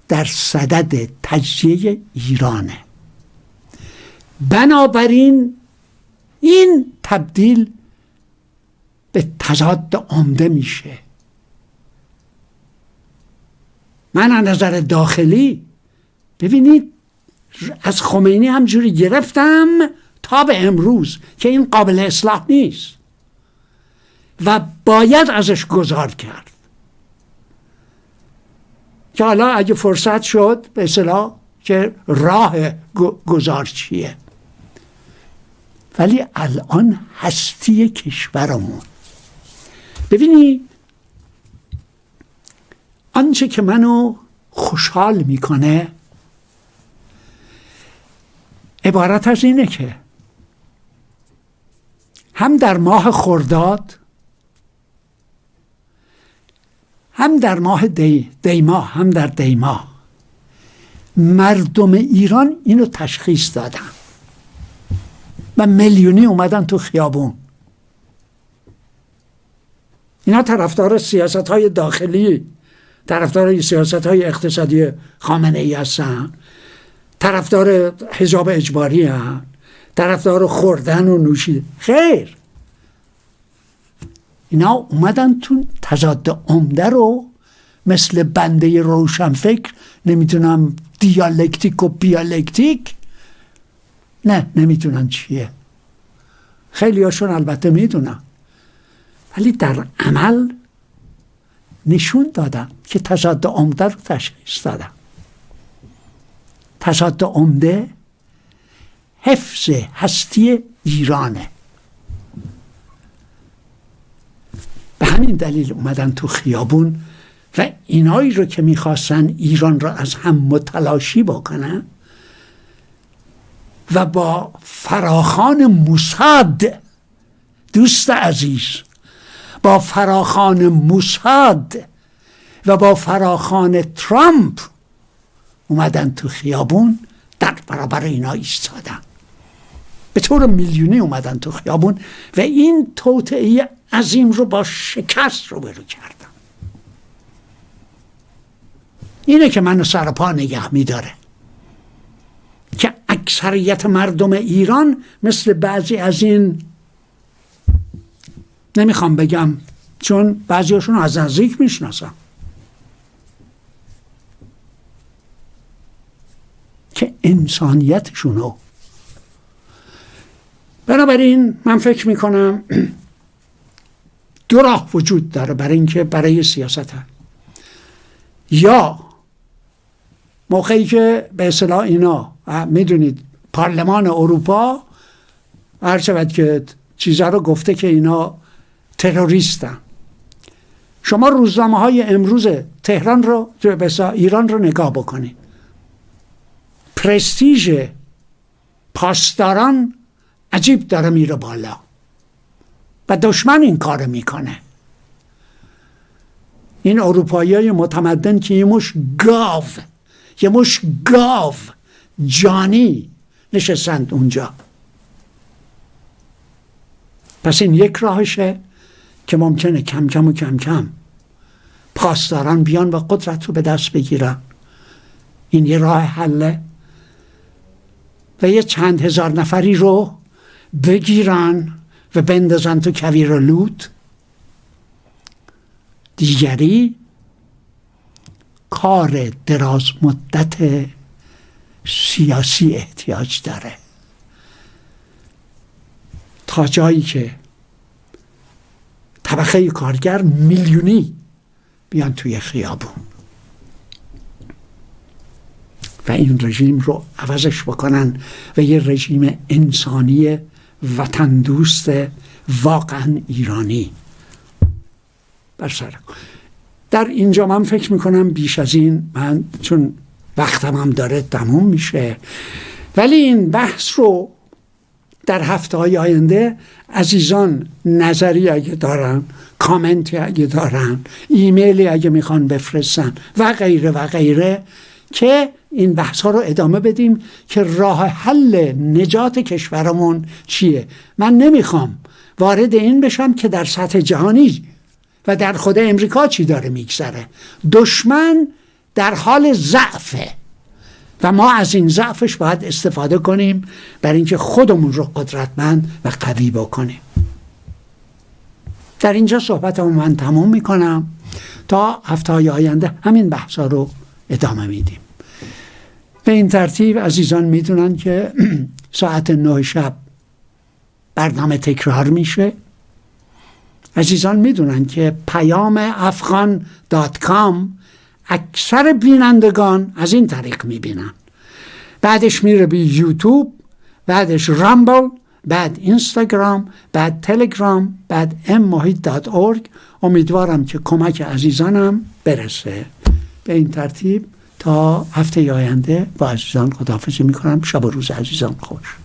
در صدد تجزیه ایرانه، بنابراین این تبدیل به تضاد عمده میشه. من از نظر داخلی ببینید از خمینی همجوری گرفتم تا به امروز که این قابل اصلاح نیست و باید ازش گذار کرد، که حالا اگه فرصت شد به اصطلاح که راه گذار چیه. ولی الان هستی کشورمون، ببینید آنچه که منو خوشحال میکنه عبارت از اینه که هم در ماه خرداد، هم در ماه دیماه، هم در دیماه مردم ایران اینو تشخیص دادن و میلیونی اومدن تو خیابون. اینا طرفدار سیاست‌های داخلی، طرفدار سیاست‌های اقتصادی خامنه‌ای هستن، طرفدار حجاب اجباری هستن، طرفدار خوردن و نوشیدن. خیر، اینا اومدن تو تضاد عمده رو مثل بنده روشنفکر، نمیتونم دیالکتیک و بیالکتیک، نه نمیتونن چیه، خیلی هاشون البته میدونن، ولی در عمل نشون دادن که تضاد عمده رو تشخیص دادن. تضاد عمده حفظ هستی ایرانه. به همین دلیل اومدن تو خیابون و اینایی رو که میخواستن ایران رو از هم متلاشی بکنن و با فراخوان موساد، دوست عزیز، با فراخوان موساد و با فراخوان ترامپ اومدن تو خیابون در برابر اینا ایستادن، به طور میلیونی اومدن تو خیابون و این توطئه عظیم رو با شکست روبرو کردم. اینه که منو سر پا نگه میداره که اکثریت مردم ایران مثل بعضی از این، نمیخوام بگم چون بعضیاشون از نزدیک میشناسم، که انسانیتشونو. بنابراین من فکر میکنم دو راه وجود داره برای اینکه برای سیاست هم. یا موقعی که به اصطلاح اینا میدونید پارلمان اروپا هر شود که چیزا رو گفته که اینا تروریستن، شما روزنامه های امروز تهران رو ایران رو نگاه بکنید، پرستیژ پاسداران عجیب داره میره بالا و دشمن این کار میکنه. این اروپایی های متمدن که یه مش گاو جانی نشستند اونجا. پس این یک راهشه که ممکنه کم کم پاسداران بیان و قدرت رو به دست بگیرن. این یه راه حله و یه چند هزار نفری رو بگیرن و بندازن تو کویر لوت. دیگری کار دراز مدت سیاسی احتیاج داره تا جایی که طبقه کارگر میلیونی بیان توی خیابون و این رژیم رو عوضش بکنن و یه رژیم انسانی وطن دوست واقعا ایرانی بر سر. در اینجا من فکر میکنم بیش از این، من چون وقتم هم داره تموم میشه، ولی این بحث رو در هفته های آینده عزیزان نظری اگه دارن، کامنتی اگه دارن، ایمیلی اگه میخوان بفرستن و غیره و غیره، که این بحث ها رو ادامه بدیم که راه حل نجات کشورمون چیه. من نمیخوام وارد این بشم که در سطح جهانی و در خود امریکا چی داره میگذره. دشمن در حال ضعفه و ما از این ضعفش باید استفاده کنیم برای اینکه خودمون رو قدرتمند و قوی بکنیم. در اینجا صحبتمو من تموم میکنم، تا هفته‌های آینده همین بحثا رو ادامه میدیم. به این ترتیب عزیزان میدونن که ساعت 9 شب برنامه تکرار میشه. عزیزان میدونن که payamafghan.com اکثر بینندگان از این طریق میبینن، بعدش میره به یوتیوب، بعدش رامبل، بعد اینستاگرام، بعد تلگرام، بعد mmahid.org. امیدوارم که کمک عزیزانم برسه. به این ترتیب تا هفته آینده با عزیزان خداحافظی میکنم. شب و روز عزیزان خوش.